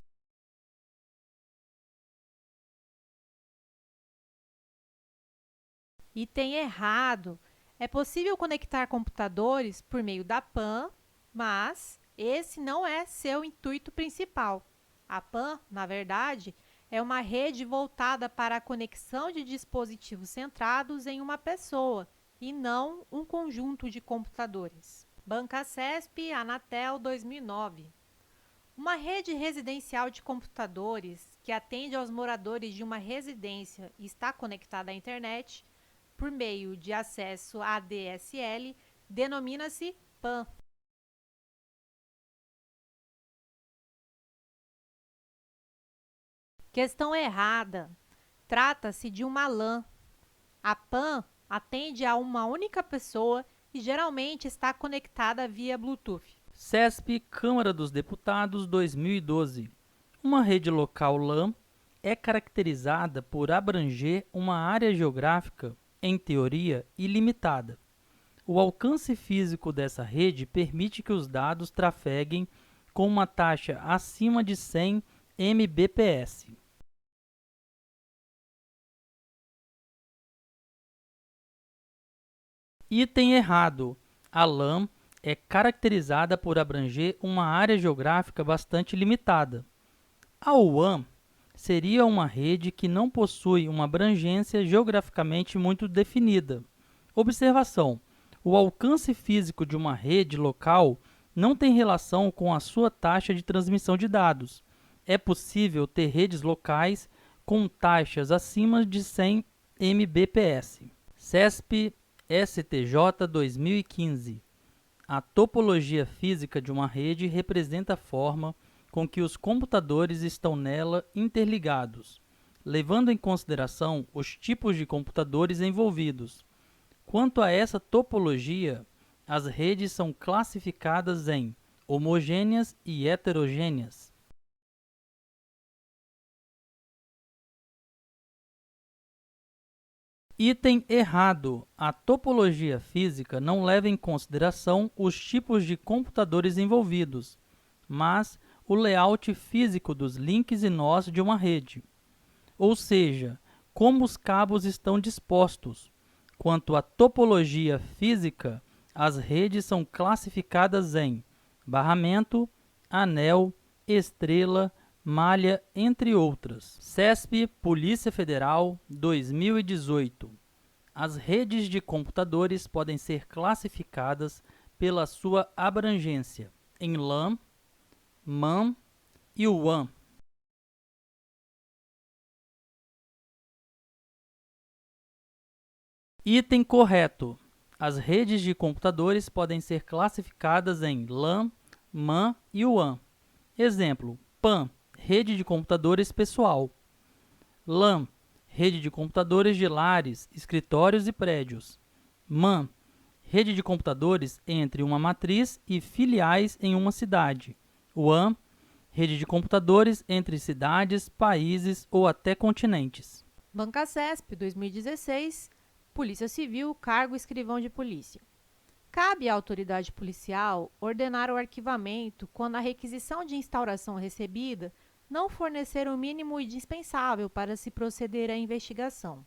Item errado. É possível conectar computadores por meio da PAN, mas esse não é seu intuito principal. A PAN, na verdade, é uma rede voltada para a conexão de dispositivos centrados em uma pessoa e não um conjunto de computadores. Banca CESP Anatel 2009. Uma rede residencial de computadores que atende aos moradores de uma residência e está conectada à internet por meio de acesso ADSL, denomina-se PAN. Questão errada. Trata-se de uma LAN. A PAN atende a uma única pessoa e geralmente está conectada via Bluetooth. CESP Câmara dos Deputados 2012. Uma rede local LAN é caracterizada por abranger uma área geográfica, em teoria, ilimitada. O alcance físico dessa rede permite que os dados trafeguem com uma taxa acima de 100 Mbps. Item errado. A LAN é caracterizada por abranger uma área geográfica bastante limitada. A WAN seria uma rede que não possui uma abrangência geograficamente muito definida. Observação: o alcance físico de uma rede local não tem relação com a sua taxa de transmissão de dados. É possível ter redes locais com taxas acima de 100 Mbps. CESP STJ 2015. A topologia física de uma rede representa a forma com que os computadores estão nela interligados, levando em consideração os tipos de computadores envolvidos. Quanto a essa topologia, as redes são classificadas em homogêneas e heterogêneas. Item errado. A topologia física não leva em consideração os tipos de computadores envolvidos, mas o layout físico dos links e nós de uma rede, ou seja, como os cabos estão dispostos. Quanto à topologia física, as redes são classificadas em barramento, anel, estrela, malha, entre outras. CESP, Polícia Federal, 2018. As redes de computadores podem ser classificadas pela sua abrangência em LAN, MAN e WAN. Item correto. As redes de computadores podem ser classificadas em LAN, MAN e WAN. Exemplo: PAN, rede de computadores pessoal. LAN, rede de computadores de lares, escritórios e prédios. MAN, rede de computadores entre uma matriz e filiais em uma cidade. WAN, rede de computadores entre cidades, países ou até continentes. Banca CESP, 2016, Polícia Civil, cargo escrivão de polícia. Cabe à autoridade policial ordenar o arquivamento quando a requisição de instauração recebida não fornecer o mínimo indispensável para se proceder à investigação.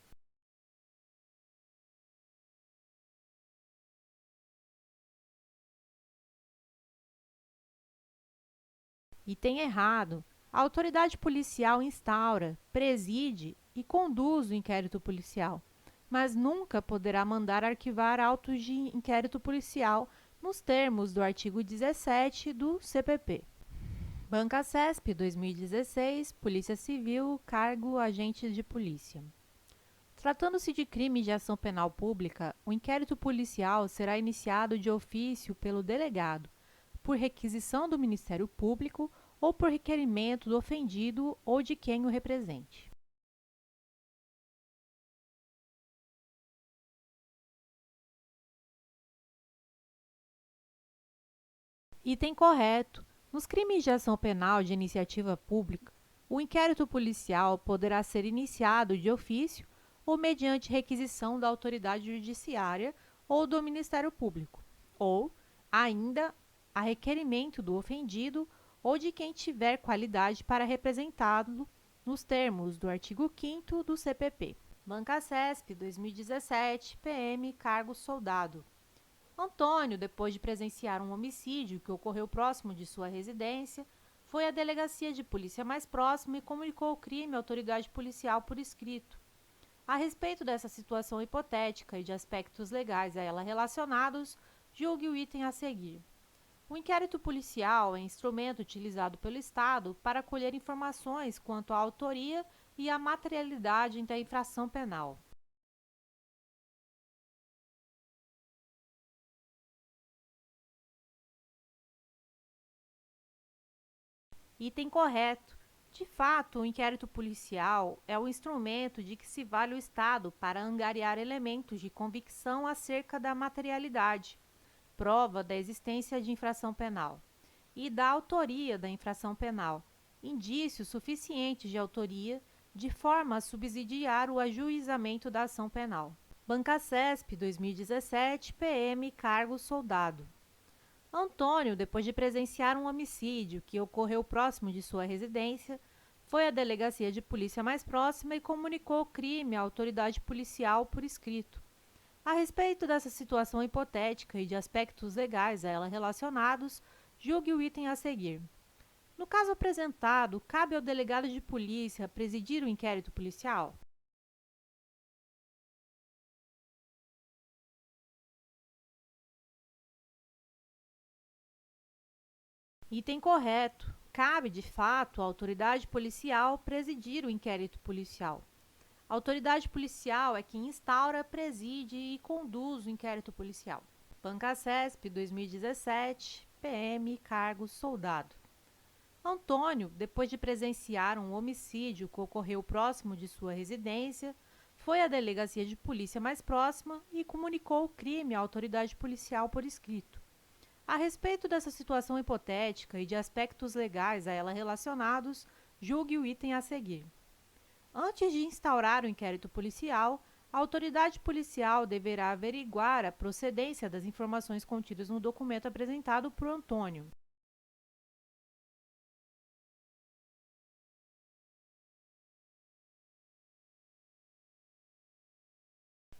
Item errado. A autoridade policial instaura, preside e conduz o inquérito policial, mas nunca poderá mandar arquivar autos de inquérito policial nos termos do artigo 17 do CPP. Banca CESP, 2016, Polícia Civil, cargo agente de polícia. Tratando-se de crime de ação penal pública, o inquérito policial será iniciado de ofício pelo delegado, por requisição do Ministério Público ou por requerimento do ofendido ou de quem o represente. Item correto. Nos crimes de ação penal de iniciativa pública, o inquérito policial poderá ser iniciado de ofício ou mediante requisição da autoridade judiciária ou do Ministério Público, ou, ainda, a requerimento do ofendido ou de quem tiver qualidade para representá-lo nos termos do artigo 5º do CPP. Banca CESP, 2017, PM, cargo soldado. Antônio, depois de presenciar um homicídio que ocorreu próximo de sua residência, foi à delegacia de polícia mais próxima e comunicou o crime à autoridade policial por escrito. A respeito dessa situação hipotética e de aspectos legais a ela relacionados, julgue o item a seguir. O inquérito policial é instrumento utilizado pelo Estado para colher informações quanto à autoria e à materialidade da infração penal. Item correto. De fato, o inquérito policial é o instrumento de que se vale o Estado para angariar elementos de convicção acerca da materialidade, prova da existência de infração penal, e da autoria da infração penal, indícios suficientes de autoria, de forma a subsidiar o ajuizamento da ação penal. Banca CESP, 2017, PM, cargo soldado. Antônio, depois de presenciar um homicídio que ocorreu próximo de sua residência, foi à delegacia de polícia mais próxima e comunicou o crime à autoridade policial por escrito. A respeito dessa situação hipotética e de aspectos legais a ela relacionados, julgue o item a seguir. No caso apresentado, cabe ao delegado de polícia presidir o inquérito policial? Item correto. Cabe, de fato, à autoridade policial presidir o inquérito policial. A autoridade policial é quem instaura, preside e conduz o inquérito policial. Banca CESP 2017, PM, cargo soldado. Antônio, depois de presenciar um homicídio que ocorreu próximo de sua residência, foi à delegacia de polícia mais próxima e comunicou o crime à autoridade policial por escrito. A respeito dessa situação hipotética e de aspectos legais a ela relacionados, julgue o item a seguir. Antes de instaurar o inquérito policial, a autoridade policial deverá averiguar a procedência das informações contidas no documento apresentado por Antônio.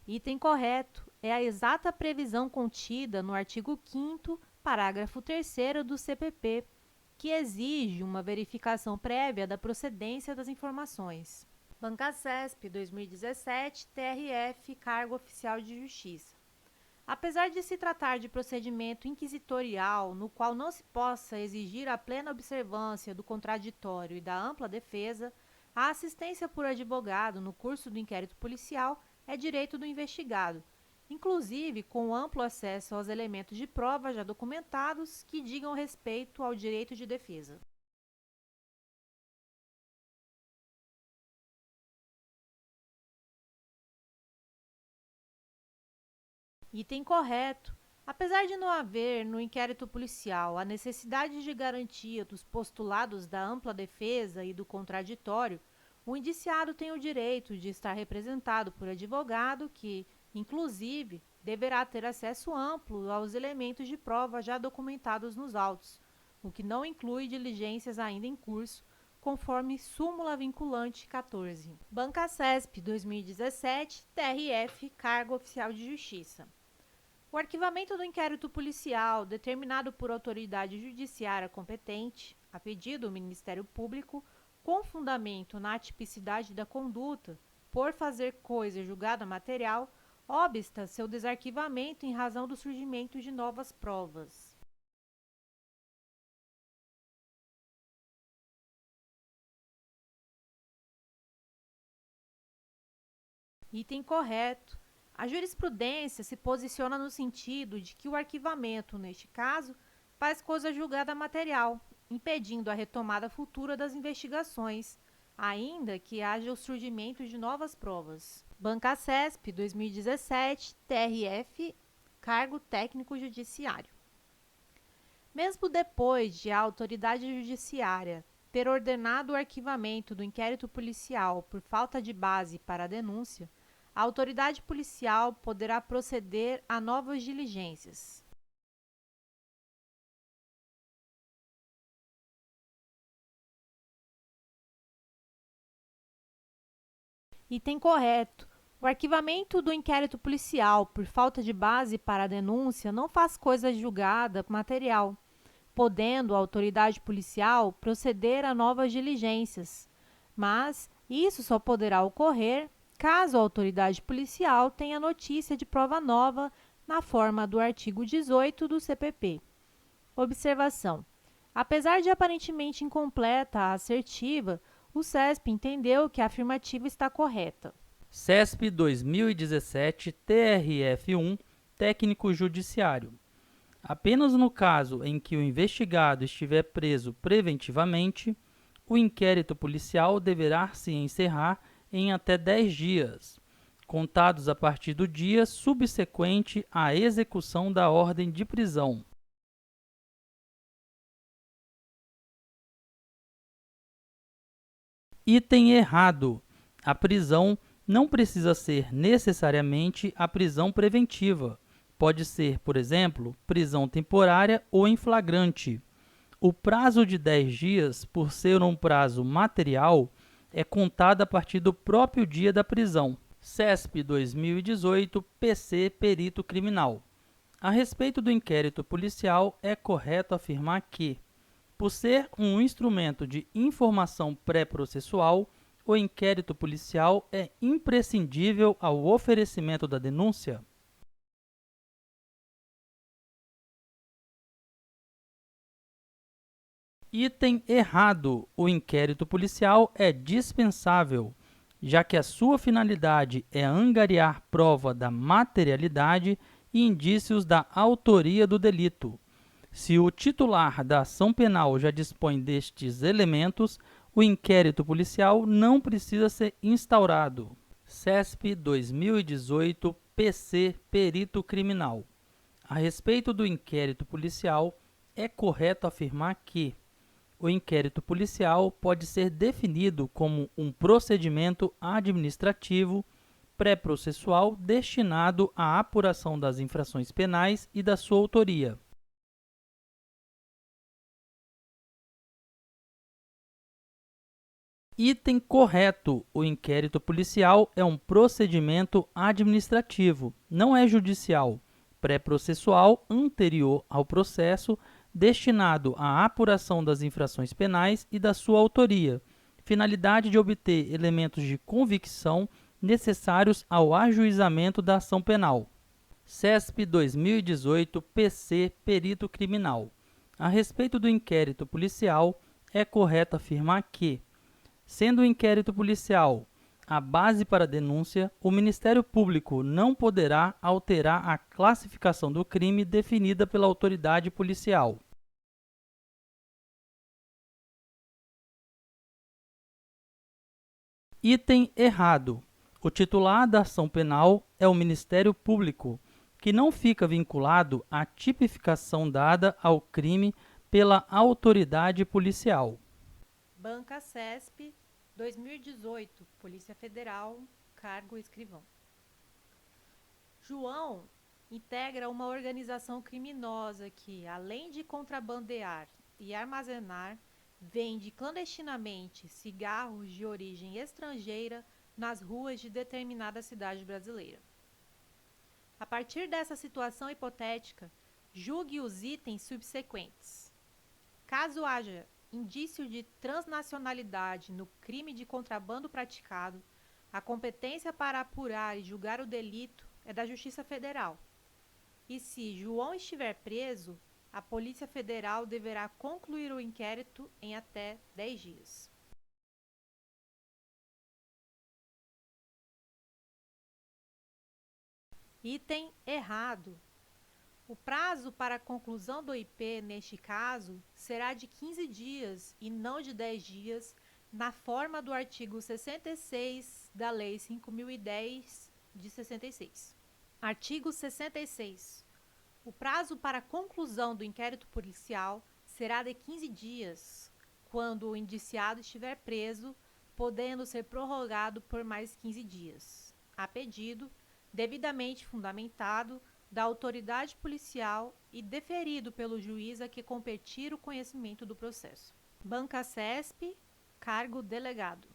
Item correto é a exata previsão contida no artigo 5º, parágrafo 3º do CPP, que exige uma verificação prévia da procedência das informações. Banca CESP 2017, TRF, cargo oficial de justiça. Apesar de se tratar de procedimento inquisitorial no qual não se possa exigir a plena observância do contraditório e da ampla defesa, a assistência por advogado no curso do inquérito policial é direito do investigado, inclusive com amplo acesso aos elementos de prova já documentados que digam respeito ao direito de defesa. Item correto. Apesar de não haver no inquérito policial a necessidade de garantia dos postulados da ampla defesa e do contraditório, o indiciado tem o direito de estar representado por advogado que, inclusive, deverá ter acesso amplo aos elementos de prova já documentados nos autos, o que não inclui diligências ainda em curso, conforme súmula vinculante 14. Banca CESP 2017, TRF, cargo oficial de justiça. O arquivamento do inquérito policial, determinado por autoridade judiciária competente, a pedido do Ministério Público, com fundamento na atipicidade da conduta, por fazer coisa julgada material, obsta seu desarquivamento em razão do surgimento de novas provas. Item correto. A jurisprudência se posiciona no sentido de que o arquivamento, neste caso, faz coisa julgada material, impedindo a retomada futura das investigações, ainda que haja o surgimento de novas provas. Banca CESP 2017, TRF, cargo técnico judiciário. Mesmo depois de a autoridade judiciária ter ordenado o arquivamento do inquérito policial por falta de base para a denúncia, a autoridade policial poderá proceder a novas diligências. Item correto. O arquivamento do inquérito policial por falta de base para a denúncia não faz coisa julgada material, podendo a autoridade policial proceder a novas diligências, mas isso só poderá ocorrer caso a autoridade policial tenha notícia de prova nova na forma do artigo 18 do CPP. Observação: apesar de aparentemente incompleta a assertiva, o CESP entendeu que a afirmativa está correta. CESP 2017, TRF1, técnico judiciário. Apenas no caso em que o investigado estiver preso preventivamente, o inquérito policial deverá se encerrar em até 10 dias, contados a partir do dia subsequente à execução da ordem de prisão. Item errado. A prisão não precisa ser necessariamente a prisão preventiva. Pode ser, por exemplo, prisão temporária ou em flagrante. O prazo de 10 dias, por ser um prazo material, é contado a partir do próprio dia da prisão. CESP 2018, PC Perito Criminal. A respeito do inquérito policial, é correto afirmar que, por ser um instrumento de informação pré-processual, o inquérito policial é imprescindível ao oferecimento da denúncia. Item errado. O inquérito policial é dispensável, já que a sua finalidade é angariar prova da materialidade e indícios da autoria do delito. Se o titular da ação penal já dispõe destes elementos, o inquérito policial não precisa ser instaurado. CESP 2018 PC Perito Criminal. A respeito do inquérito policial, é correto afirmar que o inquérito policial pode ser definido como um procedimento administrativo pré-processual destinado à apuração das infrações penais e da sua autoria. Item correto: o inquérito policial é um procedimento administrativo, não é judicial, pré-processual anterior ao processo, destinado à apuração das infrações penais e da sua autoria, finalidade de obter elementos de convicção necessários ao ajuizamento da ação penal. CESP 2018 PC Perito Criminal. A respeito do inquérito policial, é correto afirmar que, sendo o inquérito policial a base para a denúncia, o Ministério Público não poderá alterar a classificação do crime definida pela autoridade policial. Item errado: o titular da ação penal é o Ministério Público, que não fica vinculado à tipificação dada ao crime pela autoridade policial. Banca CESP 2018, Polícia Federal, cargo escrivão. João integra uma organização criminosa que, além de contrabandear e armazenar, vende clandestinamente cigarros de origem estrangeira nas ruas de determinada cidade brasileira. A partir dessa situação hipotética, julgue os itens subsequentes. Caso haja indício de transnacionalidade no crime de contrabando praticado, a competência para apurar e julgar o delito é da Justiça Federal. E se João estiver preso, a Polícia Federal deverá concluir o inquérito em até 10 dias. Item errado. O prazo para a conclusão do IP, neste caso, será de 15 dias e não de 10 dias, na forma do artigo 66 da Lei 5.010 de 66. Artigo 66. O prazo para a conclusão do inquérito policial será de 15 dias, quando o indiciado estiver preso, podendo ser prorrogado por mais 15 dias, a pedido, devidamente fundamentado, da autoridade policial e deferido pelo juiz a que competir o conhecimento do processo. Banca CESP, cargo delegado.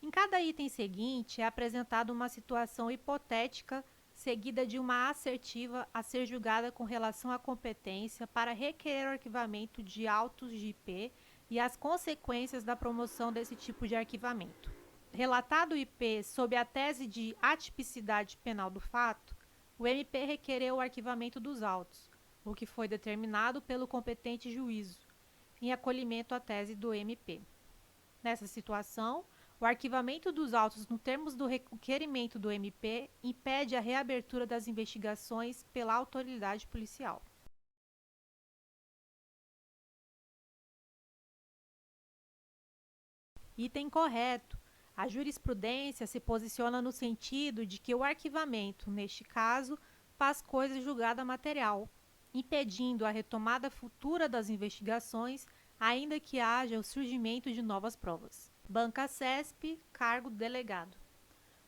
Em cada item seguinte é apresentada uma situação hipotética seguida de uma assertiva a ser julgada com relação à competência para requerer o arquivamento de autos de IP e as consequências da promoção desse tipo de arquivamento. Relatado o IP sob a tese de atipicidade penal do fato, o MP requereu o arquivamento dos autos, o que foi determinado pelo competente juízo, em acolhimento à tese do MP. Nessa situação, o arquivamento dos autos nos termos do requerimento do MP impede a reabertura das investigações pela autoridade policial. Item correto. A jurisprudência se posiciona no sentido de que o arquivamento, neste caso, faz coisa julgada material, impedindo a retomada futura das investigações, ainda que haja o surgimento de novas provas. Banca CESP, cargo delegado.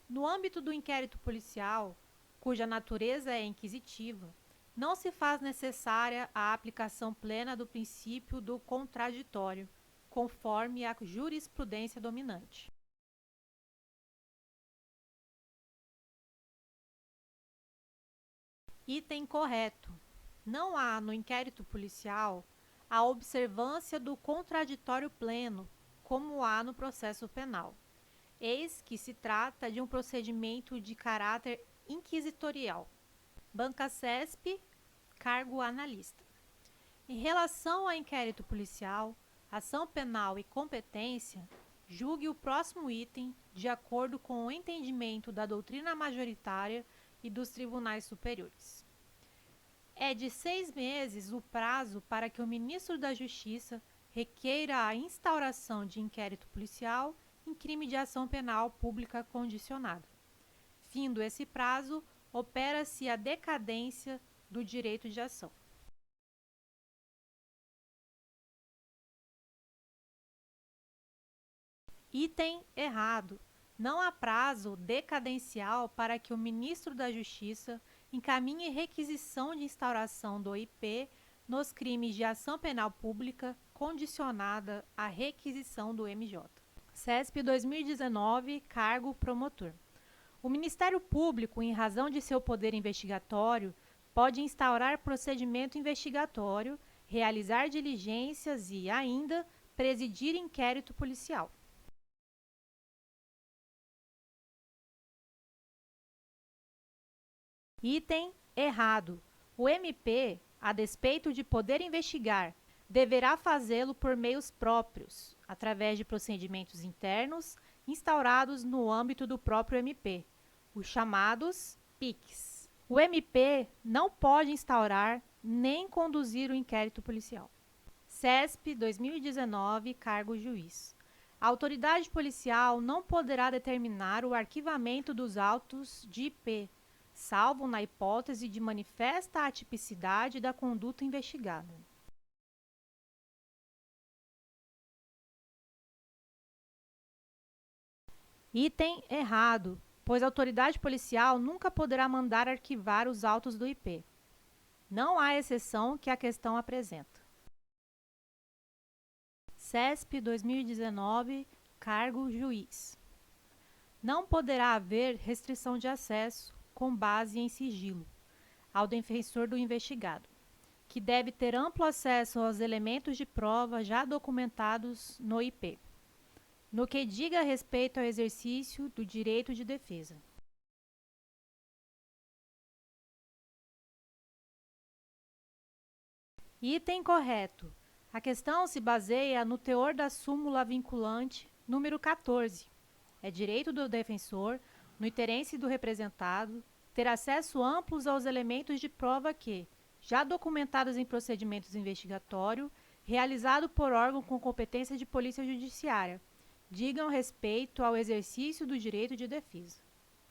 No âmbito do inquérito policial, cuja natureza é inquisitiva, não se faz necessária a aplicação plena do princípio do contraditório, conforme a jurisprudência dominante. Item correto. Não há, no inquérito policial, a observância do contraditório pleno, como há no processo penal. Eis que se trata de um procedimento de caráter inquisitorial. Banca CESP, cargo analista. Em relação ao inquérito policial, ação penal e competência, julgue o próximo item de acordo com o entendimento da doutrina majoritária e dos tribunais superiores. É de 6 meses o prazo para que o ministro da Justiça requeira a instauração de inquérito policial em crime de ação penal pública condicionada. Findo esse prazo, opera-se a decadência do direito de ação. Item errado. Não há prazo decadencial para que o ministro da Justiça encaminhe requisição de instauração do IP nos crimes de ação penal pública condicionada à requisição do MJ. CESP 2019, cargo promotor. O Ministério Público, em razão de seu poder investigatório, pode instaurar procedimento investigatório, realizar diligências e, ainda, presidir inquérito policial. Item errado. O MP, a despeito de poder investigar, deverá fazê-lo por meios próprios, através de procedimentos internos instaurados no âmbito do próprio MP, os chamados PICs. O MP não pode instaurar nem conduzir o inquérito policial. CESP 2019, cargo juiz. A autoridade policial não poderá determinar o arquivamento dos autos de IP, salvo na hipótese de manifesta atipicidade da conduta investigada. Item errado, pois a autoridade policial nunca poderá mandar arquivar os autos do IP. Não há exceção que a questão apresenta. CESP 2019, cargo juiz. Não poderá haver restrição de acesso com base em sigilo, ao defensor do investigado, que deve ter amplo acesso aos elementos de prova já documentados no IP, no que diga respeito ao exercício do direito de defesa. Item correto. A questão se baseia no teor da súmula vinculante número 14. É direito do defensor, no interesse do representado, ter acesso amplos aos elementos de prova que, já documentados em procedimentos investigatório, realizado por órgão com competência de polícia judiciária, digam respeito ao exercício do direito de defesa.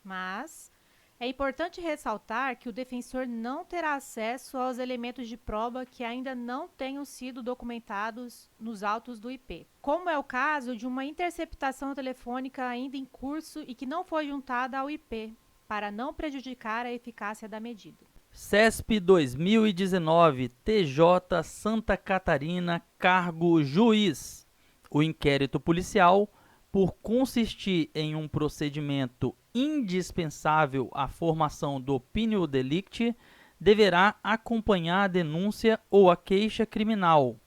Mas é importante ressaltar que o defensor não terá acesso aos elementos de prova que ainda não tenham sido documentados nos autos do IP, como é o caso de uma interceptação telefônica ainda em curso e que não foi juntada ao IP, para não prejudicar a eficácia da medida. CESP 2019, TJ Santa Catarina, cargo juiz. O inquérito policial, por consistir em um procedimento indispensável à formação do opinio delicti, deverá acompanhar a denúncia ou a queixa criminal.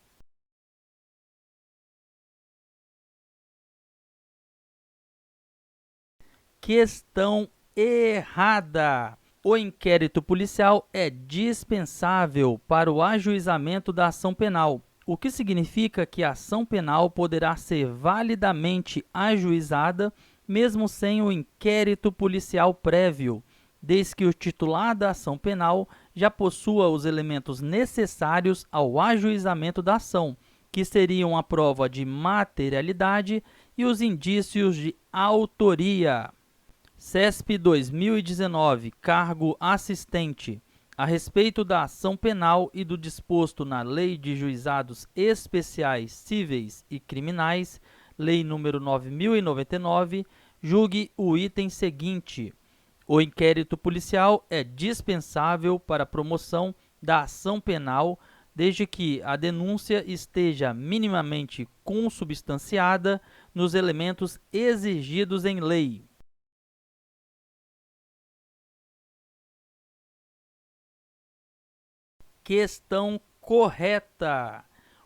Questão errada. O inquérito policial é dispensável para o ajuizamento da ação penal, o que significa que a ação penal poderá ser validamente ajuizada mesmo sem o inquérito policial prévio, desde que o titular da ação penal já possua os elementos necessários ao ajuizamento da ação, que seriam a prova de materialidade e os indícios de autoria. CESP 2019, cargo assistente. A respeito da ação penal e do disposto na Lei de Juizados Especiais Cíveis e Criminais, Lei nº 9.099, julgue o item seguinte. O inquérito policial é dispensável para a promoção da ação penal, desde que a denúncia esteja minimamente consubstanciada nos elementos exigidos em lei. Questão correta.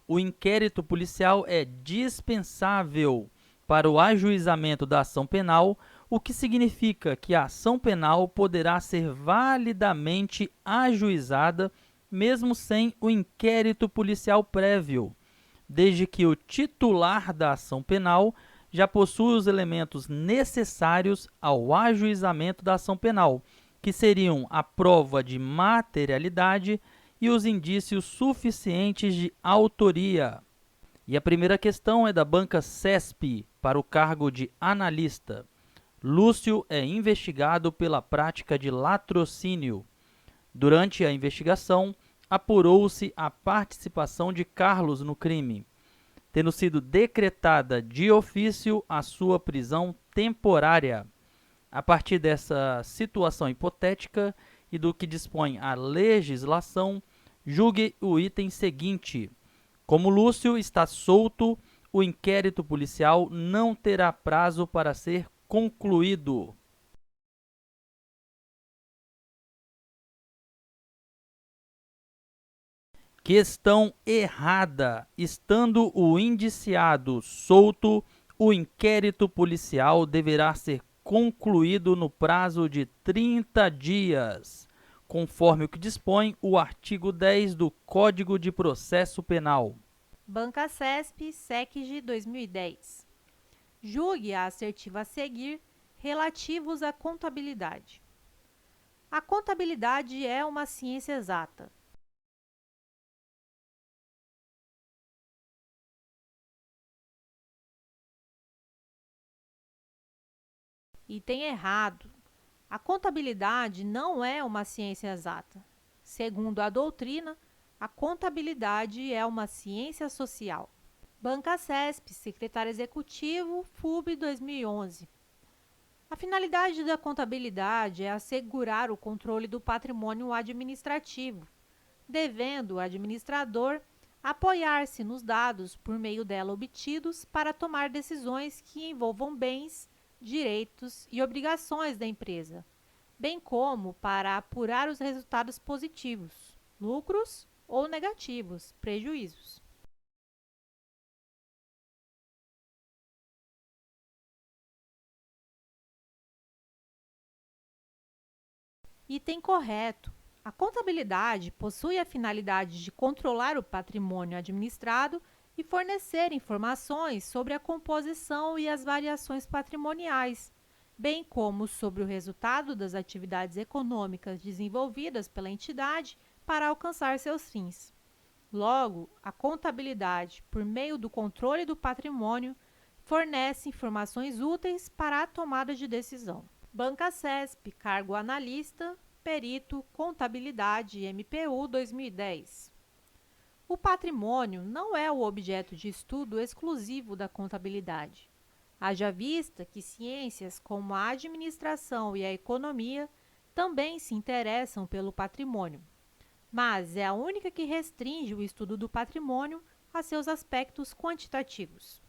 O inquérito policial é dispensável para o ajuizamento da ação penal, o que significa que a ação penal poderá ser validamente ajuizada mesmo sem o inquérito policial prévio, desde que o titular da ação penal já possua os elementos necessários ao ajuizamento da ação penal, que seriam a prova de materialidade e os indícios suficientes de autoria. E a primeira questão é da banca CESP, para o cargo de analista. Lúcio é investigado pela prática de latrocínio. Durante a investigação, apurou-se a participação de Carlos no crime, tendo sido decretada de ofício a sua prisão temporária. A partir dessa situação hipotética e do que dispõe a legislação, julgue o item seguinte. Como Lúcio está solto, o inquérito policial não terá prazo para ser concluído. Questão errada. Estando o indiciado solto, o inquérito policial deverá ser concluído no prazo de 30 dias, conforme o que dispõe o artigo 10 do Código de Processo Penal. Banca CESP, SECG 2010. Julgue a assertiva a seguir relativos à contabilidade. A contabilidade é uma ciência exata. Item errado. A contabilidade não é uma ciência exata. Segundo a doutrina, a contabilidade é uma ciência social. Banca CESP, Secretário Executivo, FUB 2011. A finalidade da contabilidade é assegurar o controle do patrimônio administrativo, devendo o administrador apoiar-se nos dados por meio dela obtidos para tomar decisões que envolvam bens, direitos e obrigações da empresa, bem como para apurar os resultados positivos, lucros ou negativos, prejuízos. Item correto. A contabilidade possui a finalidade de controlar o patrimônio administrado e fornecer informações sobre a composição e as variações patrimoniais, bem como sobre o resultado das atividades econômicas desenvolvidas pela entidade para alcançar seus fins. Logo, a contabilidade, por meio do controle do patrimônio, fornece informações úteis para a tomada de decisão. Banca CESP, cargo analista, perito, contabilidade, MPU 2010. O patrimônio não é o objeto de estudo exclusivo da contabilidade. Haja vista que ciências como a administração e a economia também se interessam pelo patrimônio, mas é a única que restringe o estudo do patrimônio a seus aspectos quantitativos.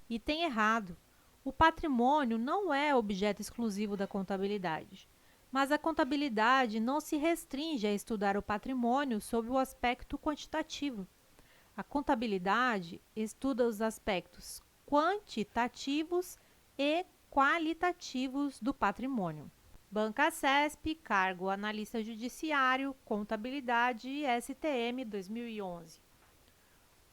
Item errado. O patrimônio não é objeto exclusivo da contabilidade, mas a contabilidade não se restringe a estudar o patrimônio sob o aspecto quantitativo. A contabilidade estuda os aspectos quantitativos e qualitativos do patrimônio. Banca CESP, cargo analista judiciário, contabilidade, STM 2011.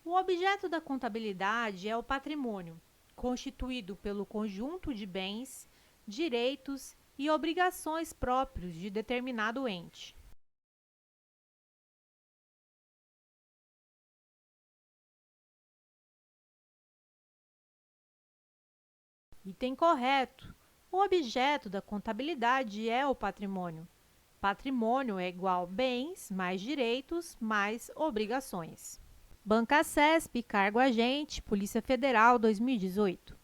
O objeto da contabilidade é o patrimônio, constituído pelo conjunto de bens, direitos e obrigações próprios de determinado ente. Item correto. O objeto da contabilidade é o patrimônio. Patrimônio é igual bens mais direitos mais obrigações. Banca CESP, cargo agente, Polícia Federal 2018.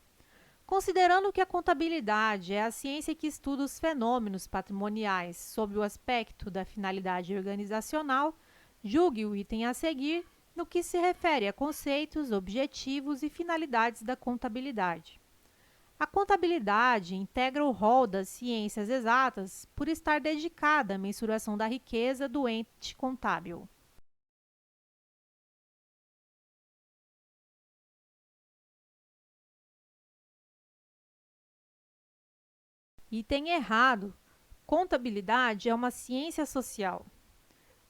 Considerando que a contabilidade é a ciência que estuda os fenômenos patrimoniais sob o aspecto da finalidade organizacional, julgue o item a seguir no que se refere a conceitos, objetivos e finalidades da contabilidade. A contabilidade integra o rol das ciências exatas por estar dedicada à mensuração da riqueza do ente contábil. Item errado. Contabilidade é uma ciência social.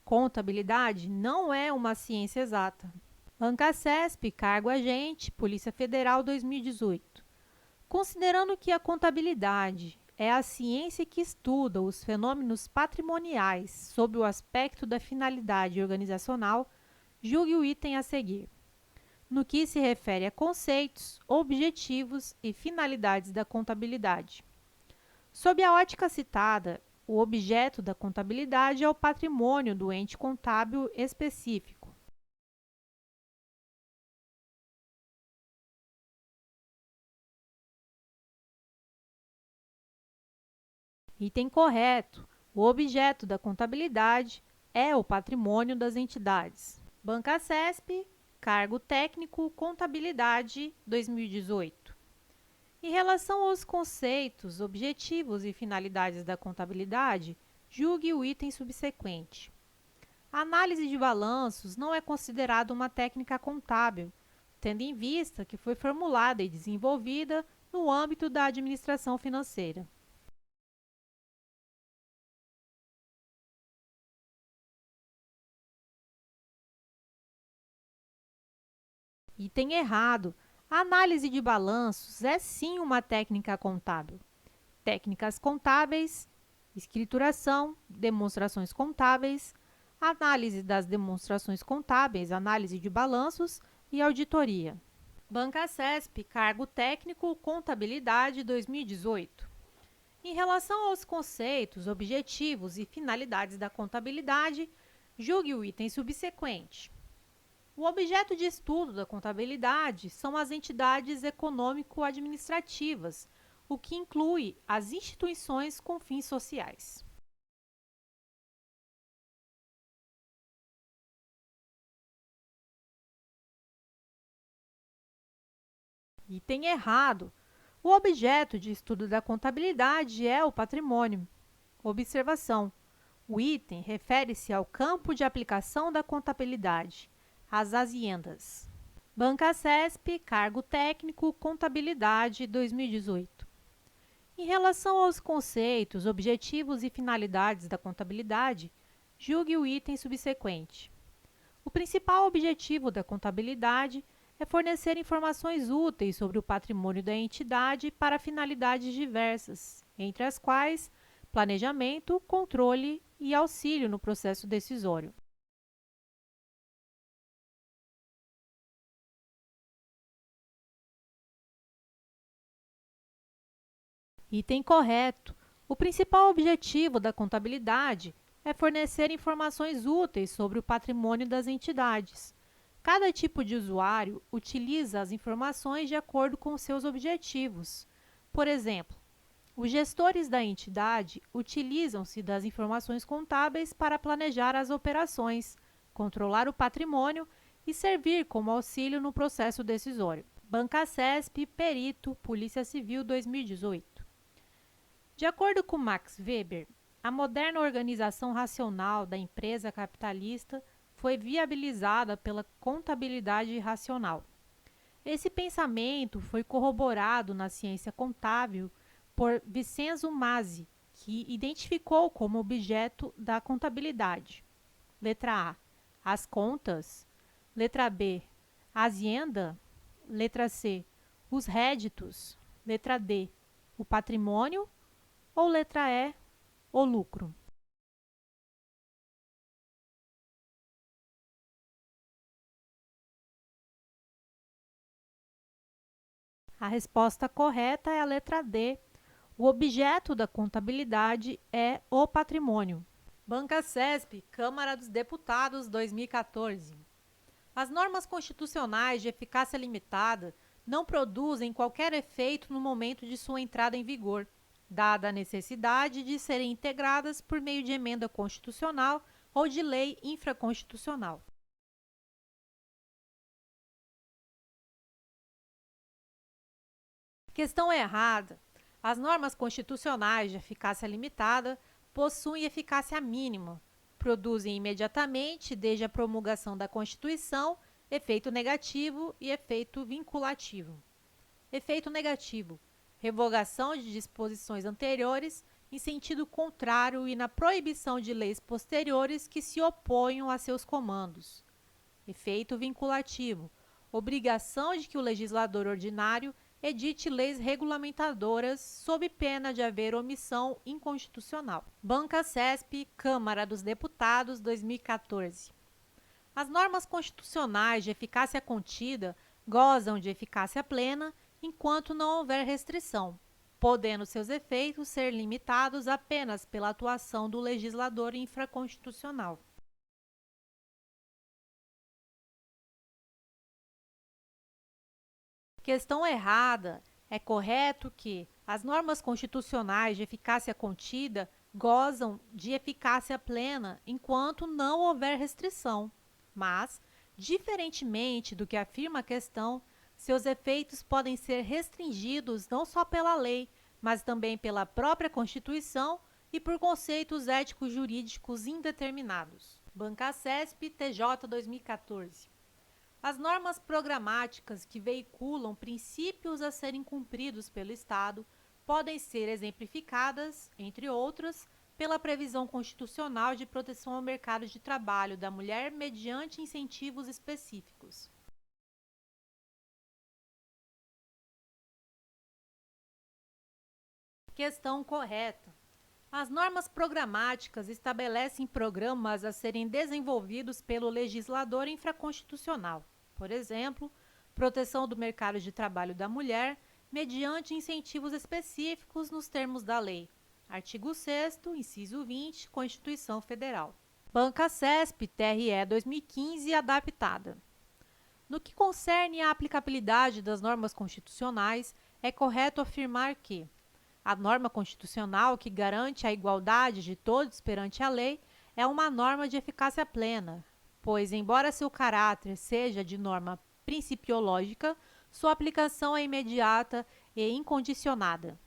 Contabilidade não é uma ciência exata. Banca CESP, cargo agente, Polícia Federal 2018. Considerando que a contabilidade é a ciência que estuda os fenômenos patrimoniais sob o aspecto da finalidade organizacional, julgue o item a seguir. No que se refere a conceitos, objetivos e finalidades da contabilidade. Sob a ótica citada, o objeto da contabilidade é o patrimônio do ente contábil específico. Item correto. O objeto da contabilidade é o patrimônio das entidades. Banca CESP, cargo técnico, contabilidade 2018. Em relação aos conceitos, objetivos e finalidades da contabilidade, julgue o item subsequente. A análise de balanços não é considerada uma técnica contábil, tendo em vista que foi formulada e desenvolvida no âmbito da administração financeira. Item errado. A análise de balanços é sim uma técnica contábil. Técnicas contábeis, escrituração, demonstrações contábeis, análise das demonstrações contábeis, análise de balanços e auditoria. Banca CESP, cargo técnico, contabilidade 2018. Em relação aos conceitos, objetivos e finalidades da contabilidade, julgue o item subsequente. O objeto de estudo da contabilidade são as entidades econômico-administrativas, o que inclui as instituições com fins sociais. Item errado. O objeto de estudo da contabilidade é o patrimônio. Observação: o item refere-se ao campo de aplicação da contabilidade, as aziendas. Banca CESP, cargo técnico, contabilidade 2018. Em relação aos conceitos, objetivos e finalidades da contabilidade, julgue o item subsequente. O principal objetivo da contabilidade é fornecer informações úteis sobre o patrimônio da entidade para finalidades diversas, entre as quais planejamento, controle e auxílio no processo decisório. Item correto. O principal objetivo da contabilidade é fornecer informações úteis sobre o patrimônio das entidades. Cada tipo de usuário utiliza as informações de acordo com seus objetivos. Por exemplo, os gestores da entidade utilizam-se das informações contábeis para planejar as operações, controlar o patrimônio e servir como auxílio no processo decisório. Banca CESP, Perito, Polícia Civil 2018. De acordo com Max Weber, a moderna organização racional da empresa capitalista foi viabilizada pela contabilidade racional. Esse pensamento foi corroborado na ciência contábil por Vincenzo Mazzi, que identificou como objeto da contabilidade: letra A, as contas; letra B, a hacienda; letra C, os réditos; letra D, o patrimônio; ou letra E, o lucro. A resposta correta é a letra D. O objeto da contabilidade é o patrimônio. Banca CESP, Câmara dos Deputados 2014. As normas constitucionais de eficácia limitada não produzem qualquer efeito no momento de sua entrada em vigor, dada a necessidade de serem integradas por meio de emenda constitucional ou de lei infraconstitucional. Questão errada. As normas constitucionais de eficácia limitada possuem eficácia mínima, produzem imediatamente, desde a promulgação da Constituição, efeito negativo e efeito vinculativo. Efeito negativo: revogação de disposições anteriores em sentido contrário e na proibição de leis posteriores que se oponham a seus comandos. Efeito vinculativo: obrigação de que o legislador ordinário edite leis regulamentadoras sob pena de haver omissão inconstitucional. Banca CESP, Câmara dos Deputados, 2014. As normas constitucionais de eficácia contida gozam de eficácia plena enquanto não houver restrição, podendo seus efeitos ser limitados apenas pela atuação do legislador infraconstitucional. Questão errada. É correto que as normas constitucionais de eficácia contida gozam de eficácia plena enquanto não houver restrição, mas, diferentemente do que afirma a questão, seus efeitos podem ser restringidos não só pela lei, mas também pela própria Constituição e por conceitos éticos jurídicos indeterminados. Banca CESP, TJ 2014. As normas programáticas que veiculam princípios a serem cumpridos pelo Estado podem ser exemplificadas, entre outras, pela previsão constitucional de proteção ao mercado de trabalho da mulher mediante incentivos específicos. Questão correta. As normas programáticas estabelecem programas a serem desenvolvidos pelo legislador infraconstitucional. Por exemplo, proteção do mercado de trabalho da mulher mediante incentivos específicos nos termos da lei. Artigo 6º, inciso 20, Constituição Federal. Banca CESP, TRE 2015, adaptada. No que concerne à aplicabilidade das normas constitucionais, é correto afirmar que a norma constitucional que garante a igualdade de todos perante a lei é uma norma de eficácia plena, pois, embora seu caráter seja de norma principiológica, sua aplicação é imediata e incondicionada.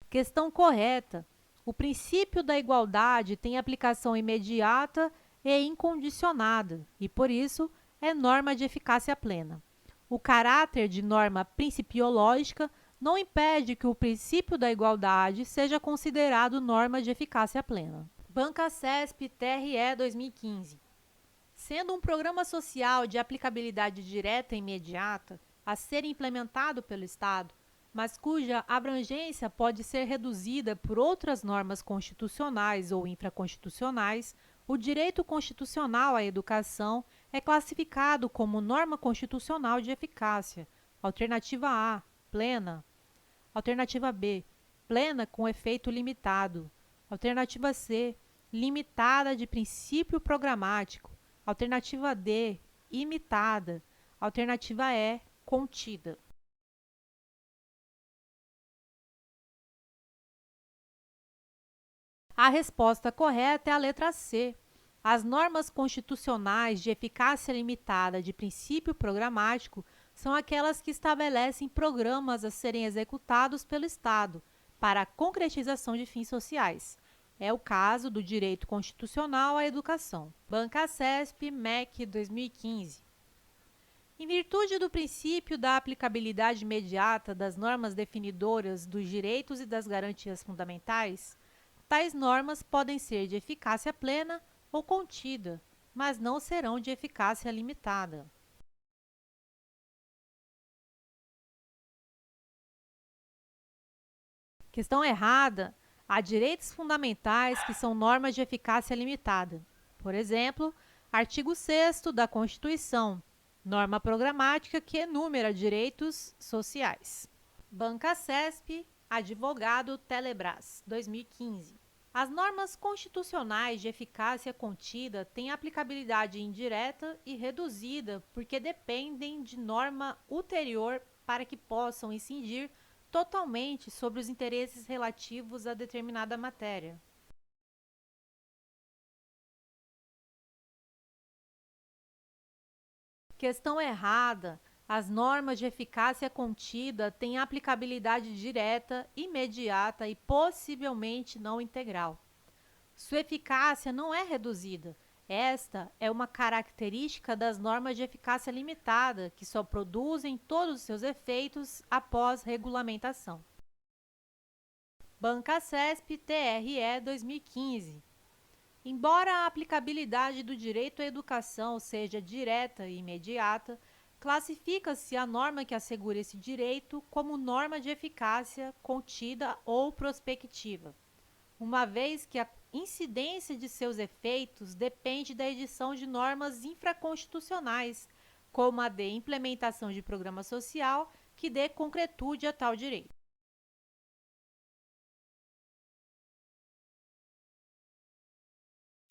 Questão correta. O princípio da igualdade tem aplicação imediata e incondicionada e, por isso, é norma de eficácia plena. O caráter de norma principiológica não impede que o princípio da igualdade seja considerado norma de eficácia plena. Banca CESP, TRE 2015. Sendo um programa social de aplicabilidade direta e imediata a ser implementado pelo Estado, mas cuja abrangência pode ser reduzida por outras normas constitucionais ou infraconstitucionais, o direito constitucional à educação é classificado como norma constitucional de eficácia. Alternativa A, plena. Alternativa B, plena com efeito limitado. Alternativa C, limitada de princípio programático. Alternativa D, imitada. Alternativa E, contida. A resposta correta é a letra C. As normas constitucionais de eficácia limitada de princípio programático são aquelas que estabelecem programas a serem executados pelo Estado para a concretização de fins sociais. É o caso do direito constitucional à educação. Banca CESP, MEC 2015. Em virtude do princípio da aplicabilidade imediata das normas definidoras dos direitos e das garantias fundamentais, tais normas podem ser de eficácia plena ou contida, mas não serão de eficácia limitada. Questão errada. Há direitos fundamentais que são normas de eficácia limitada. Por exemplo, artigo 6º da Constituição, norma programática que enumera direitos sociais. Banca CESP, advogado Telebrás, 2015. As normas constitucionais de eficácia contida têm aplicabilidade indireta e reduzida porque dependem de norma ulterior para que possam incidir totalmente sobre os interesses relativos a determinada matéria. Questão errada. As normas de eficácia contida têm aplicabilidade direta, imediata e possivelmente não integral. Sua eficácia não é reduzida. Esta é uma característica das normas de eficácia limitada, que só produzem todos os seus efeitos após regulamentação. Banca CESP, TRE 2015. Embora a aplicabilidade do direito à educação seja direta e imediata, classifica-se a norma que assegura esse direito como norma de eficácia contida ou prospectiva, uma vez que a incidência de seus efeitos depende da edição de normas infraconstitucionais, como a de implementação de programa social, que dê concretude a tal direito.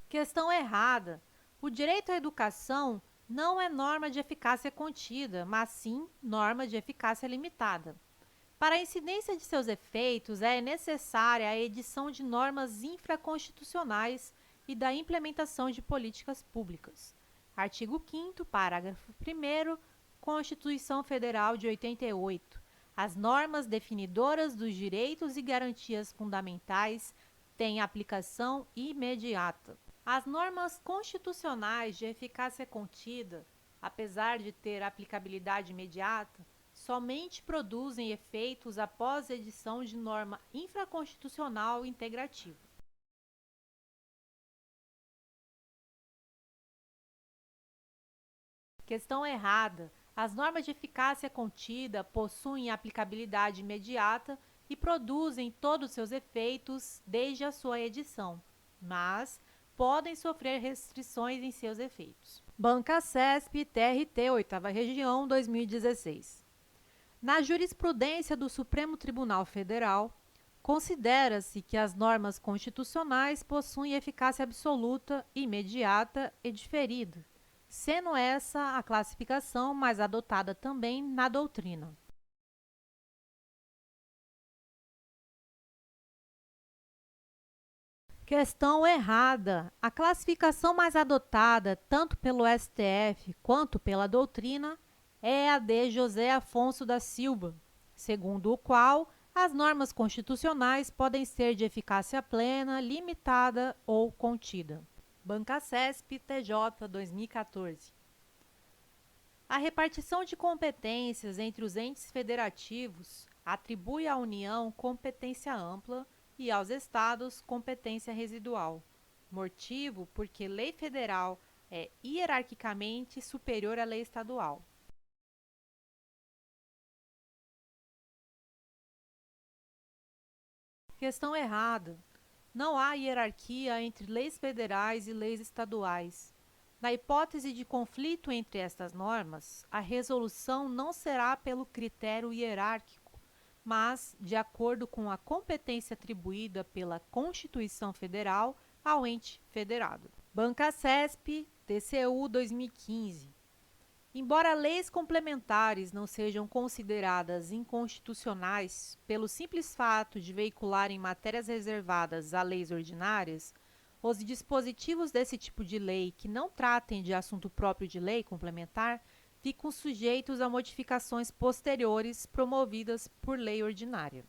Questão errada. O direito à educação não é norma de eficácia contida, mas sim norma de eficácia limitada. Para a incidência de seus efeitos, é necessária a edição de normas infraconstitucionais e da implementação de políticas públicas. Artigo 5º, parágrafo 1º, Constituição Federal de 88. As normas definidoras dos direitos e garantias fundamentais têm aplicação imediata. As normas constitucionais de eficácia contida, apesar de ter aplicabilidade imediata, somente produzem efeitos após a edição de norma infraconstitucional integrativa. Questão errada. As normas de eficácia contida possuem aplicabilidade imediata e produzem todos os seus efeitos desde a sua edição, mas podem sofrer restrições em seus efeitos. Banca CESP, TRT, 8ª Região, 2016. Na jurisprudência do Supremo Tribunal Federal, considera-se que as normas constitucionais possuem eficácia absoluta, imediata e diferida, sendo essa a classificação mais adotada também na doutrina. Questão errada. A classificação mais adotada, tanto pelo STF quanto pela doutrina, é a de José Afonso da Silva, segundo o qual as normas constitucionais podem ser de eficácia plena, limitada ou contida. Banca CESP, TJ, 2014. A repartição de competências entre os entes federativos atribui à União competência ampla e aos estados competência residual. Motivo porque lei federal é hierarquicamente superior à lei estadual. Questão errada. Não há hierarquia entre leis federais e leis estaduais. Na hipótese de conflito entre estas normas, a resolução não será pelo critério hierárquico, mas de acordo com a competência atribuída pela Constituição Federal ao ente federado. Banca CESP, TCU 2015. Embora leis complementares não sejam consideradas inconstitucionais pelo simples fato de veicularem matérias reservadas a leis ordinárias, os dispositivos desse tipo de lei que não tratem de assunto próprio de lei complementar ficam sujeitos a modificações posteriores promovidas por lei ordinária.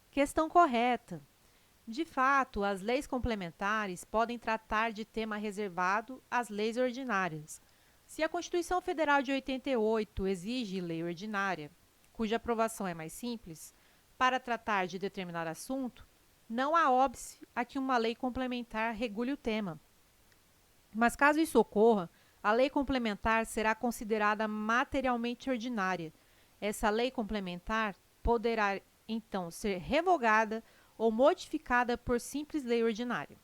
Questão correta. De fato, as leis complementares podem tratar de tema reservado às leis ordinárias. Se a Constituição Federal de 88 exige lei ordinária, cuja aprovação é mais simples, para tratar de determinado assunto, não há óbice a que uma lei complementar regule o tema. Mas caso isso ocorra, a lei complementar será considerada materialmente ordinária. Essa lei complementar poderá, então, ser revogada ou modificada por simples lei ordinária.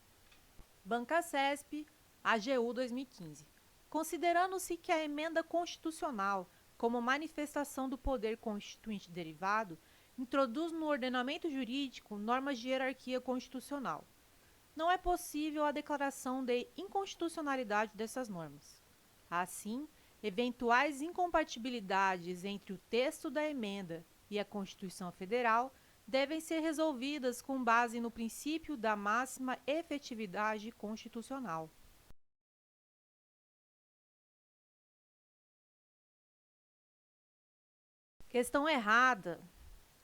Banca CESP, AGU 2015. Considerando-se que a emenda constitucional, como manifestação do poder constituinte derivado, introduz no ordenamento jurídico normas de hierarquia constitucional, não é possível a declaração de inconstitucionalidade dessas normas. Assim, eventuais incompatibilidades entre o texto da emenda e a Constituição Federal devem ser resolvidas com base no princípio da máxima efetividade constitucional. Questão errada.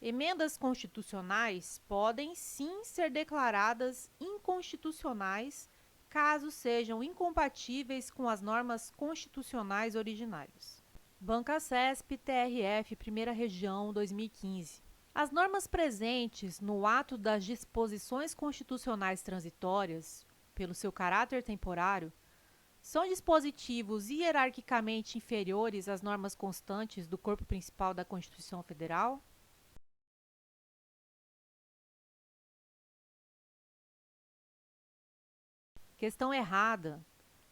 Emendas constitucionais podem sim ser declaradas inconstitucionais caso sejam incompatíveis com as normas constitucionais originárias. Banca CESP, TRF, 1ª Região, 2015. As normas presentes no ato das disposições constitucionais transitórias, pelo seu caráter temporário, são dispositivos hierarquicamente inferiores às normas constantes do corpo principal da Constituição Federal? Questão errada.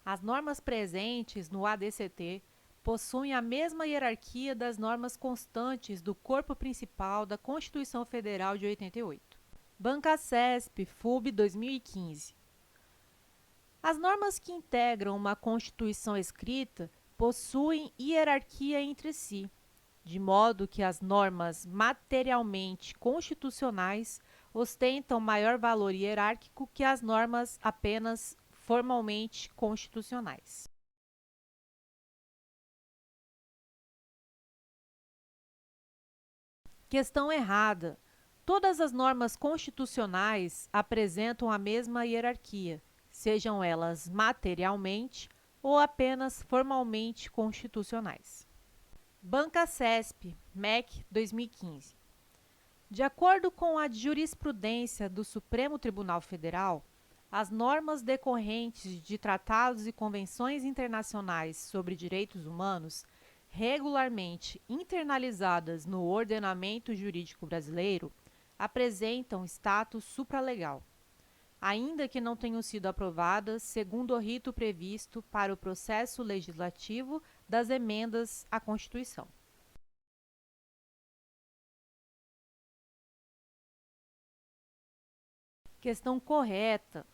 As normas presentes no ADCT possuem a mesma hierarquia das normas constantes do corpo principal da Constituição Federal de 88. Banca CESP, FUB 2015. As normas que integram uma Constituição escrita possuem hierarquia entre si, de modo que as normas materialmente constitucionais ostentam maior valor hierárquico que as normas apenas formalmente constitucionais. Questão errada. Todas as normas constitucionais apresentam a mesma hierarquia, sejam elas materialmente ou apenas formalmente constitucionais. Banca CESP, MEC 2015. De acordo com a jurisprudência do Supremo Tribunal Federal, as normas decorrentes de tratados e convenções internacionais sobre direitos humanos, regularmente internalizadas no ordenamento jurídico brasileiro, apresentam status supralegal, ainda que não tenham sido aprovadas segundo o rito previsto para o processo legislativo das emendas à Constituição. Questão correta.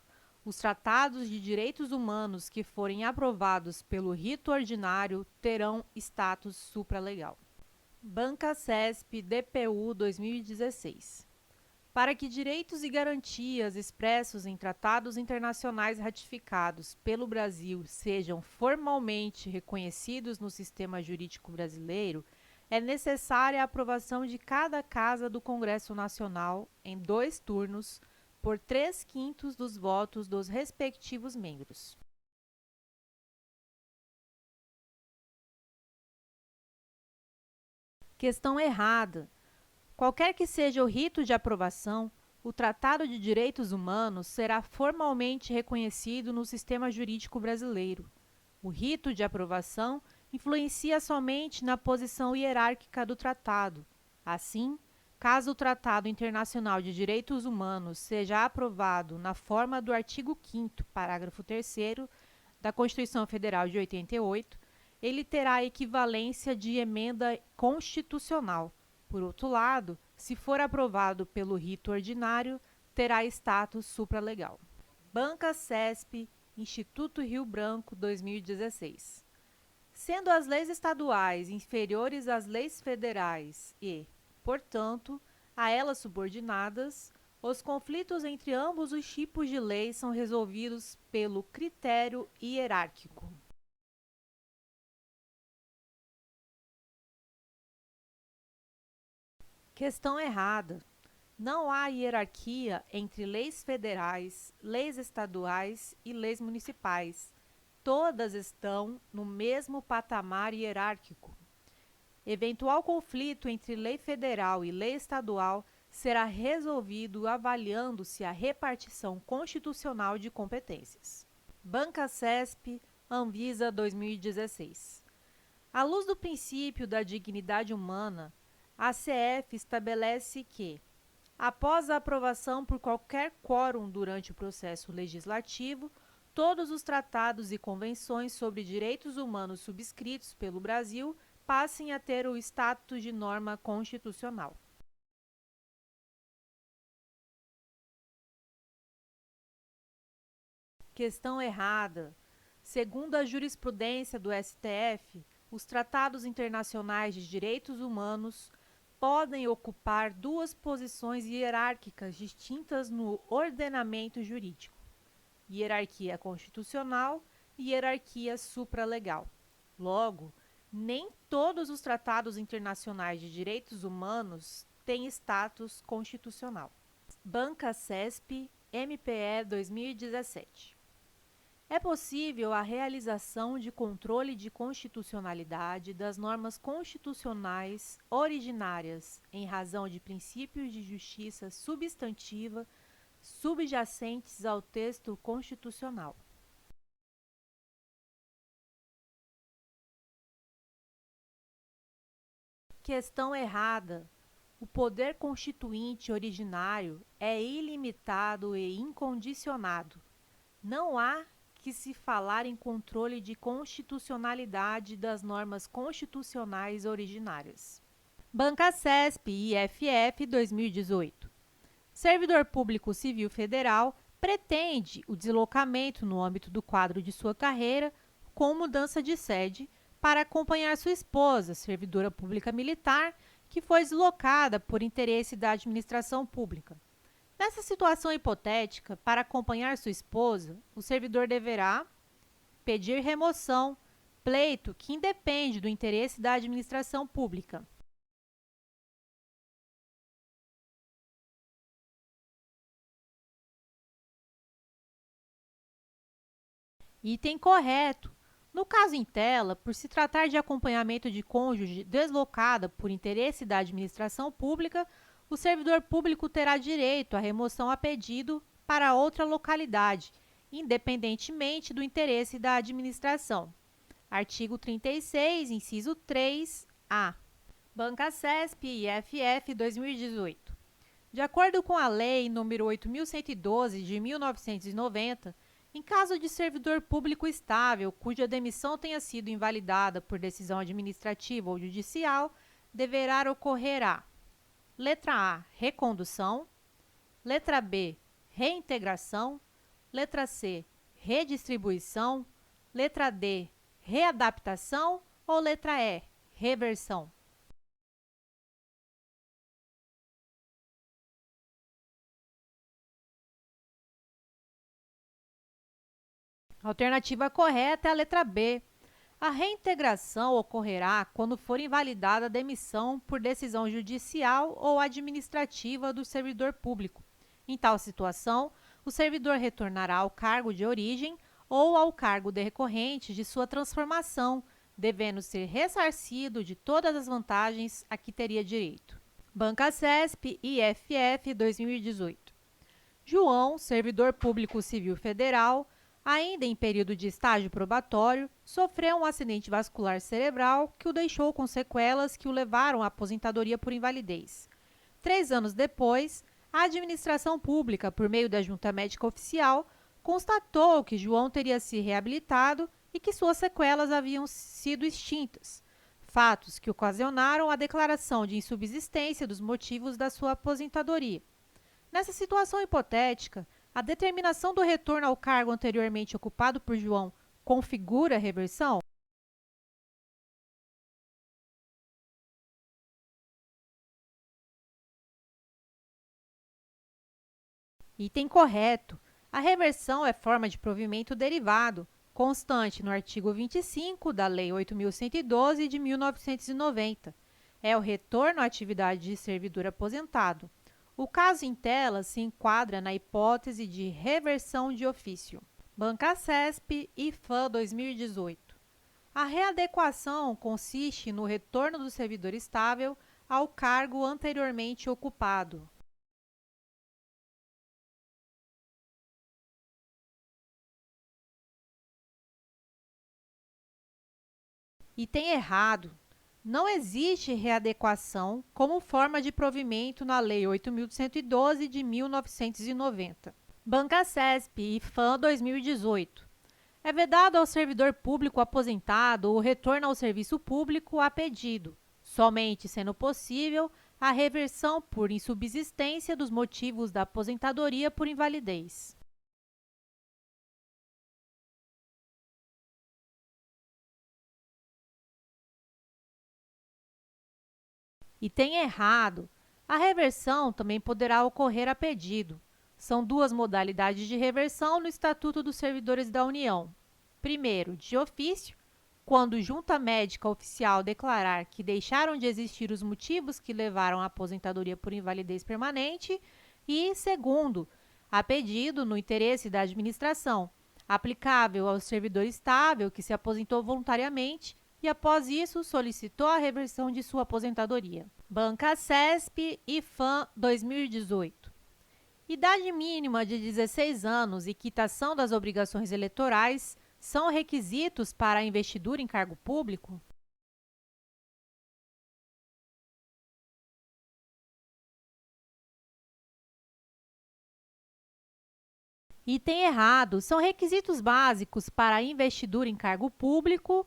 Os tratados de direitos humanos que forem aprovados pelo rito ordinário terão status supralegal. Banca CESP DPU 2016. Para que direitos e garantias expressos em tratados internacionais ratificados pelo Brasil sejam formalmente reconhecidos no sistema jurídico brasileiro, é necessária a aprovação de cada casa do Congresso Nacional em 2 turnos, por 3/5 dos votos dos respectivos membros. Questão errada. Qualquer que seja o rito de aprovação, o Tratado de Direitos Humanos será formalmente reconhecido no sistema jurídico brasileiro. O rito de aprovação influencia somente na posição hierárquica do tratado. Assim, caso o Tratado Internacional de Direitos Humanos seja aprovado na forma do artigo 5º, parágrafo 3º da Constituição Federal de 88, ele terá equivalência de emenda constitucional. Por outro lado, se for aprovado pelo rito ordinário, terá status supralegal. Banca CESP, Instituto Rio Branco, 2016. Sendo as leis estaduais inferiores às leis federais e, portanto, a elas subordinadas, os conflitos entre ambos os tipos de leis são resolvidos pelo critério hierárquico. Questão errada. Não há hierarquia entre leis federais, leis estaduais e leis municipais. Todas estão no mesmo patamar hierárquico. Eventual conflito entre lei federal e lei estadual será resolvido avaliando-se a repartição constitucional de competências. Banca CESP, Anvisa 2016. À luz do princípio da dignidade humana, a CF estabelece que, após a aprovação por qualquer quórum durante o processo legislativo, todos os tratados e convenções sobre direitos humanos subscritos pelo Brasil passem a ter o status de norma constitucional. Questão errada. Segundo a jurisprudência do STF, os tratados internacionais de direitos humanos podem ocupar 2 posições hierárquicas distintas no ordenamento jurídico: hierarquia constitucional e hierarquia supralegal. Logo, nem todos os tratados internacionais de direitos humanos têm status constitucional. Banca CESP, MPE 2017. É possível a realização de controle de constitucionalidade das normas constitucionais originárias em razão de princípios de justiça substantiva subjacentes ao texto constitucional. Questão errada. O poder constituinte originário é ilimitado e incondicionado. Não há que se falar em controle de constitucionalidade das normas constitucionais originárias. Banca CESP e IFF 2018. Servidor Público Civil Federal pretende o deslocamento no âmbito do quadro de sua carreira com mudança de sede para acompanhar sua esposa, servidora pública militar, que foi deslocada por interesse da administração pública. Nessa situação hipotética, para acompanhar sua esposa, o servidor deverá pedir remoção, pleito que independe do interesse da administração pública. Item correto. No caso em tela, por se tratar de acompanhamento de cônjuge deslocada por interesse da administração pública, o servidor público terá direito à remoção a pedido para outra localidade, independentemente do interesse da administração. Artigo 36, inciso 3-A. Banca CESP e IFF 2018. De acordo com a Lei nº 8.112, de 1990, em caso de servidor público estável, cuja demissão tenha sido invalidada por decisão administrativa ou judicial, deverá ocorrer a: letra A, recondução; letra B, reintegração; letra C, redistribuição; letra D, readaptação ou letra E, reversão. A alternativa correta é a letra B. A reintegração ocorrerá quando for invalidada a demissão por decisão judicial ou administrativa do servidor público. Em tal situação, o servidor retornará ao cargo de origem ou ao cargo decorrente de sua transformação, devendo ser ressarcido de todas as vantagens a que teria direito. Banca CESP e IFF 2018. João, servidor público civil federal, ainda em período de estágio probatório, sofreu um acidente vascular cerebral que o deixou com sequelas que o levaram à aposentadoria por invalidez. 3 anos depois, a administração pública, por meio da junta médica oficial, constatou que João teria se reabilitado e que suas sequelas haviam sido extintas, fatos que ocasionaram a declaração de insubsistência dos motivos da sua aposentadoria. Nessa situação hipotética, a determinação do retorno ao cargo anteriormente ocupado por João configura a reversão? Item correto. A reversão é forma de provimento derivado, constante no artigo 25 da Lei 8.112 de 1990. É o retorno à atividade de servidor aposentado. O caso em tela se enquadra na hipótese de reversão de ofício. Banca CESP e IFAM 2018. A readequação consiste no retorno do servidor estável ao cargo anteriormente ocupado. Item errado. Não existe readequação como forma de provimento na Lei 8.112 de 1990. Banca CESP e IFAM 2018. É vedado ao servidor público aposentado o retorno ao serviço público a pedido, somente sendo possível a reversão por insubsistência dos motivos da aposentadoria por invalidez. Item errado. A reversão também poderá ocorrer a pedido. São duas modalidades de reversão no Estatuto dos Servidores da União. Primeiro, de ofício, quando junta médica oficial declarar que deixaram de existir os motivos que levaram à aposentadoria por invalidez permanente. E, segundo, a pedido no interesse da administração, aplicável ao servidor estável que se aposentou voluntariamente e, após isso, solicitou a reversão de sua aposentadoria. Banca CESP e FAM 2018. Idade mínima de 16 anos e quitação das obrigações eleitorais são requisitos para a investidura em cargo público? Item errado. São requisitos básicos para a investidura em cargo público: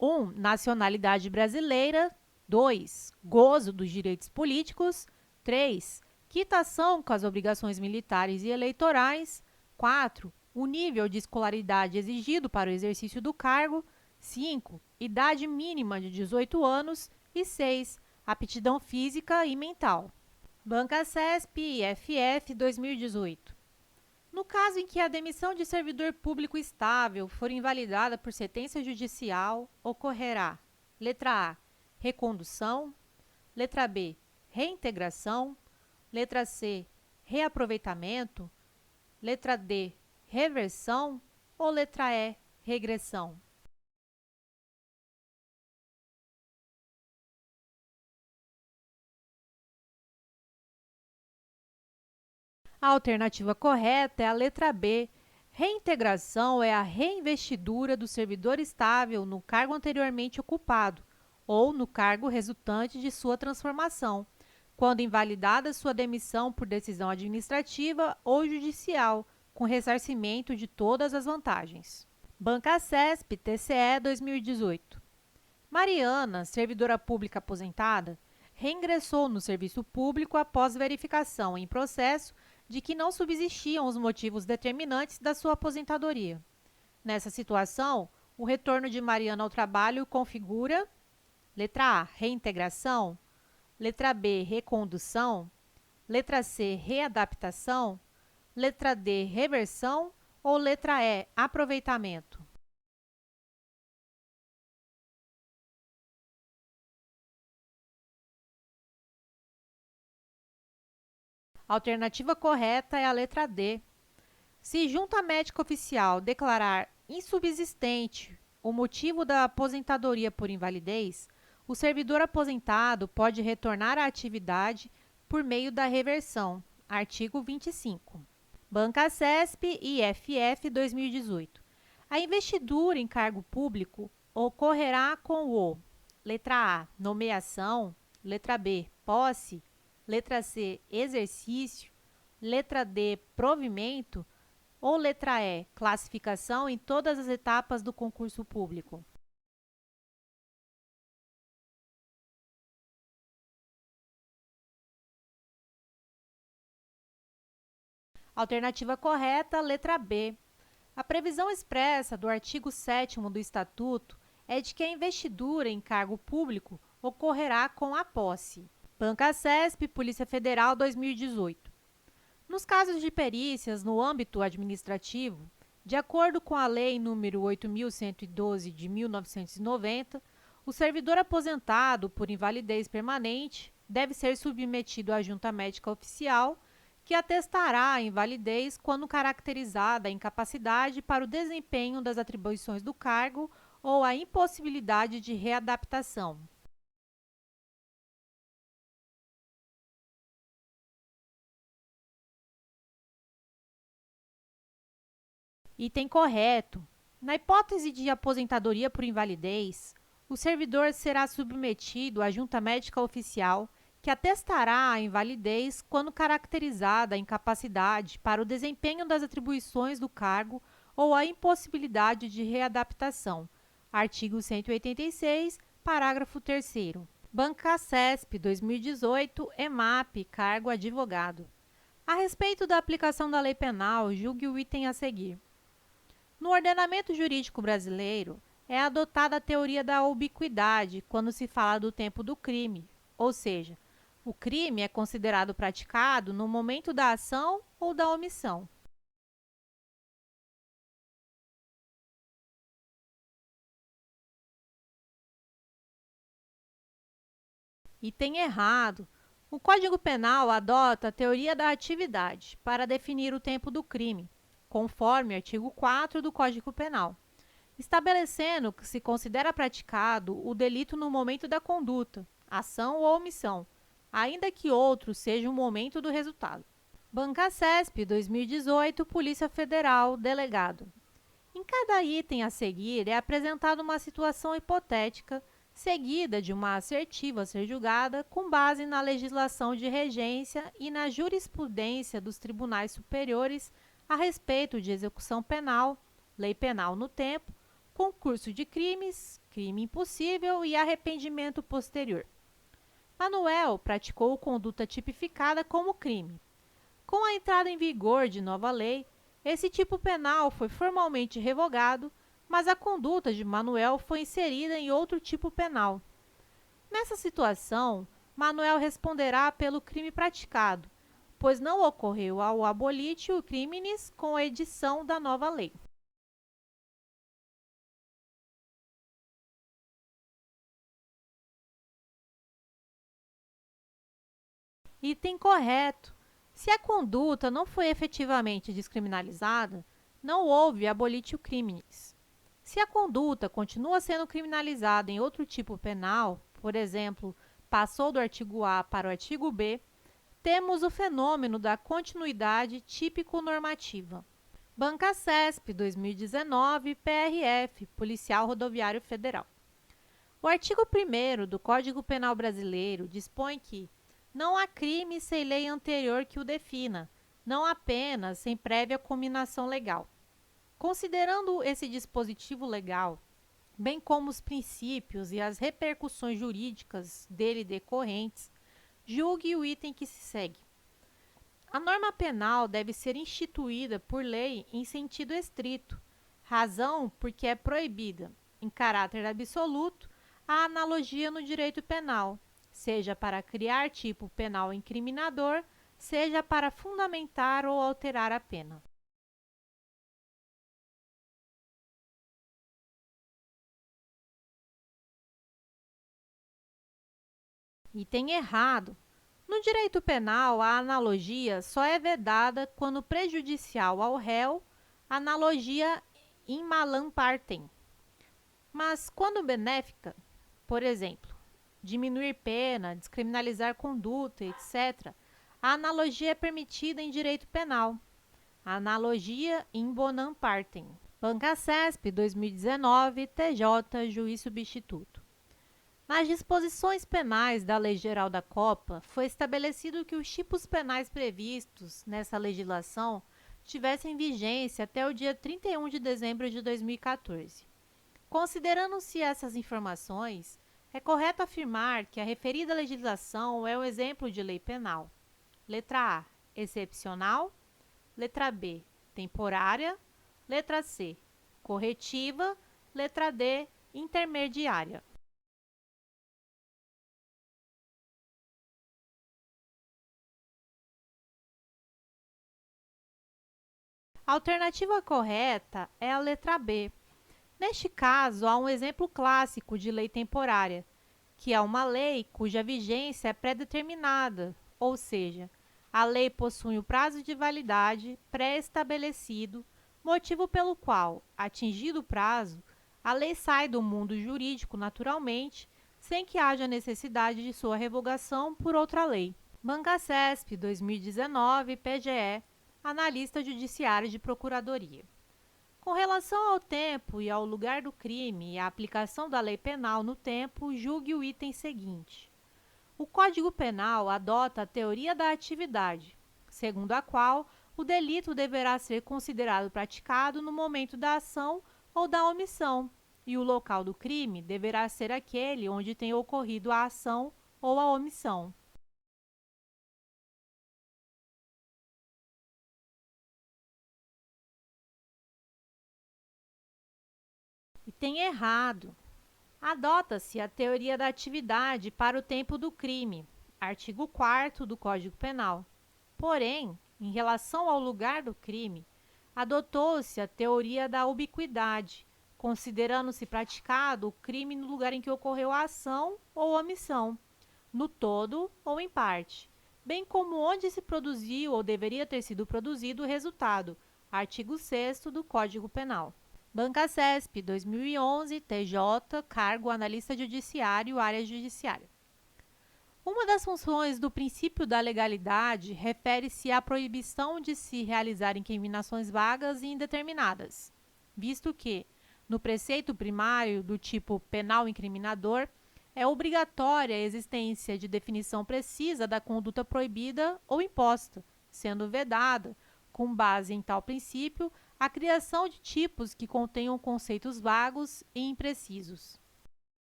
1. Nacionalidade brasileira. 2. Gozo dos direitos políticos. 3. Quitação com as obrigações militares e eleitorais. 4. O nível de escolaridade exigido para o exercício do cargo. 5. Idade mínima de 18 anos. E 6. Aptidão física e mental. Banca CESP e FF 2018. No caso em que a demissão de servidor público estável for invalidada por sentença judicial, ocorrerá: letra A, recondução; letra B, reintegração; letra C, reaproveitamento; letra D, reversão; ou letra E, regressão. A alternativa correta é a letra B. Reintegração é a reinvestidura do servidor estável no cargo anteriormente ocupado ou no cargo resultante de sua transformação, quando invalidada sua demissão por decisão administrativa ou judicial, com ressarcimento de todas as vantagens. Banca CESP, TCE 2018. Mariana, servidora pública aposentada, reingressou no serviço público após verificação em processo de que não subsistiam os motivos determinantes da sua aposentadoria. Nessa situação, o retorno de Mariana ao trabalho configura: letra A, reintegração; letra B, recondução; letra C, readaptação; letra D, reversão; ou letra E, aproveitamento. A alternativa correta é a letra D. Se junta médica oficial declarar insubsistente o motivo da aposentadoria por invalidez, o servidor aposentado pode retornar à atividade por meio da reversão. Artigo 25. Banca CESP e FF 2018. A investidura em cargo público ocorrerá com o: letra A, nomeação; letra B, posse; letra C, exercício; letra D, provimento; ou letra E, classificação em todas as etapas do concurso público. Alternativa correta, letra B. A previsão expressa do artigo 7º do Estatuto é de que a investidura em cargo público ocorrerá com a posse. Banca CESP, Polícia Federal 2018. Nos casos de perícias no âmbito administrativo, de acordo com a Lei nº 8.112 de 1990, o servidor aposentado por invalidez permanente deve ser submetido à junta médica oficial, que atestará a invalidez quando caracterizada a incapacidade para o desempenho das atribuições do cargo ou a impossibilidade de readaptação. Item correto. Na hipótese de aposentadoria por invalidez, o servidor será submetido à junta médica oficial, que atestará a invalidez quando caracterizada a incapacidade para o desempenho das atribuições do cargo ou a impossibilidade de readaptação. Artigo 186, parágrafo 3º. Banca CESP 2018, EMAP, cargo advogado. A respeito da aplicação da lei penal, julgue o item a seguir. No ordenamento jurídico brasileiro, é adotada a teoria da ubiquidade quando se fala do tempo do crime, ou seja, o crime é considerado praticado no momento da ação ou da omissão. Item errado. O Código Penal adota a teoria da atividade para definir o tempo do crime, conforme o artigo 4 do Código Penal, estabelecendo que se considera praticado o delito no momento da conduta, ação ou omissão, ainda que outro seja o momento do resultado. Bancacesp 2018, Polícia Federal, Delegado. Em cada item a seguir é apresentada uma situação hipotética, seguida de uma assertiva a ser julgada com base na legislação de regência e na jurisprudência dos tribunais superiores a respeito de execução penal, lei penal no tempo, concurso de crimes, crime impossível e arrependimento posterior. Manuel praticou conduta tipificada como crime. Com a entrada em vigor de nova lei, esse tipo penal foi formalmente revogado, mas a conduta de Manuel foi inserida em outro tipo penal. Nessa situação, Manuel responderá pelo crime praticado, pois não ocorreu ao abolitio criminis com a edição da nova lei. Item correto. Se a conduta não foi efetivamente descriminalizada, não houve abolitio criminis. Se a conduta continua sendo criminalizada em outro tipo penal, por exemplo, passou do artigo A para o artigo B, temos o fenômeno da continuidade típico-normativa. Bancacesp 2019, PRF, Policial Rodoviário Federal. O artigo 1º do Código Penal Brasileiro dispõe que não há crime sem lei anterior que o defina, não há pena sem prévia cominação legal. Considerando esse dispositivo legal, bem como os princípios e as repercussões jurídicas dele decorrentes, julgue o item que se segue. A norma penal deve ser instituída por lei em sentido estrito, razão porque é proibida, em caráter absoluto, a analogia no direito penal, seja para criar tipo penal incriminador, seja para fundamentar ou alterar a pena. Item errado. No direito penal, a analogia só é vedada quando prejudicial ao réu, analogia in malam partem. Mas quando benéfica, por exemplo, diminuir pena, descriminalizar conduta, etc., a analogia é permitida em direito penal. A analogia in bonam partem. Bancacesp 2019, TJ, Juiz Substituto. Nas disposições penais da Lei Geral da Copa, foi estabelecido que os tipos penais previstos nessa legislação tivessem vigência até o dia 31 de dezembro de 2014. Considerando-se essas informações, é correto afirmar que a referida legislação é um exemplo de lei penal. Letra A, excepcional. Letra B, temporária. Letra C, corretiva. Letra D, intermediária. A alternativa correta é a letra B. Neste caso, há um exemplo clássico de lei temporária, que é uma lei cuja vigência é pré-determinada, ou seja, a lei possui um prazo de validade pré-estabelecido, motivo pelo qual, atingido o prazo, a lei sai do mundo jurídico naturalmente, sem que haja necessidade de sua revogação por outra lei. Bancacesp 2019, PGE, Analista Judiciário de Procuradoria. Com relação ao tempo e ao lugar do crime e à aplicação da lei penal no tempo, julgue o item seguinte. O Código Penal adota a teoria da atividade, segundo a qual o delito deverá ser considerado praticado no momento da ação ou da omissão, e o local do crime deverá ser aquele onde tem ocorrido a ação ou a omissão. Item errado. Adota-se a teoria da atividade para o tempo do crime, artigo 4º do Código Penal. Porém, em relação ao lugar do crime, adotou-se a teoria da ubiquidade, considerando-se praticado o crime no lugar em que ocorreu a ação ou omissão, no todo ou em parte, bem como onde se produziu ou deveria ter sido produzido o resultado, artigo 6º do Código Penal. Banca CESP, 2011, TJ, cargo analista judiciário, área judiciária. Uma das funções do princípio da legalidade refere-se à proibição de se realizar incriminações vagas e indeterminadas, visto que, no preceito primário do tipo penal incriminador, é obrigatória a existência de definição precisa da conduta proibida ou imposta, sendo vedada, com base em tal princípio, a criação de tipos que contenham conceitos vagos e imprecisos.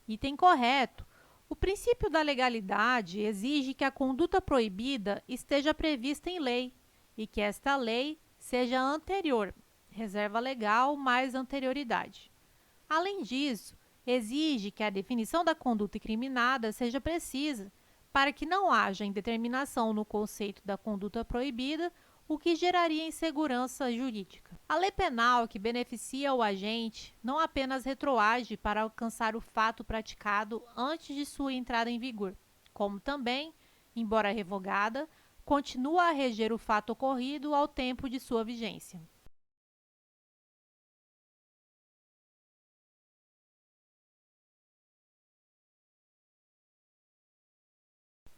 Item correto. O princípio da legalidade exige que a conduta proibida esteja prevista em lei e que esta lei seja anterior, reserva legal mais anterioridade. Além disso, exige que a definição da conduta incriminada seja precisa, para que não haja indeterminação no conceito da conduta proibida, o que geraria insegurança jurídica. A lei penal que beneficia o agente não apenas retroage para alcançar o fato praticado antes de sua entrada em vigor, como também, embora revogada, continua a reger o fato ocorrido ao tempo de sua vigência.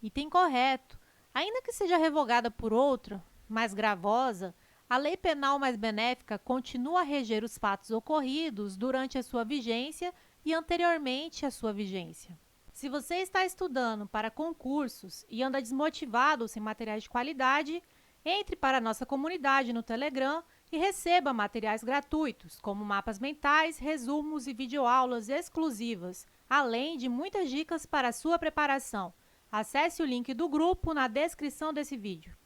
Item correto. Ainda que seja revogada por outra, mais gravosa, a lei penal mais benéfica continua a reger os fatos ocorridos durante a sua vigência e anteriormente à sua vigência. Se você está estudando para concursos e anda desmotivado sem materiais de qualidade, entre para a nossa comunidade no Telegram e receba materiais gratuitos, como mapas mentais, resumos e videoaulas exclusivas, além de muitas dicas para a sua preparação. Acesse o link do grupo na descrição desse vídeo.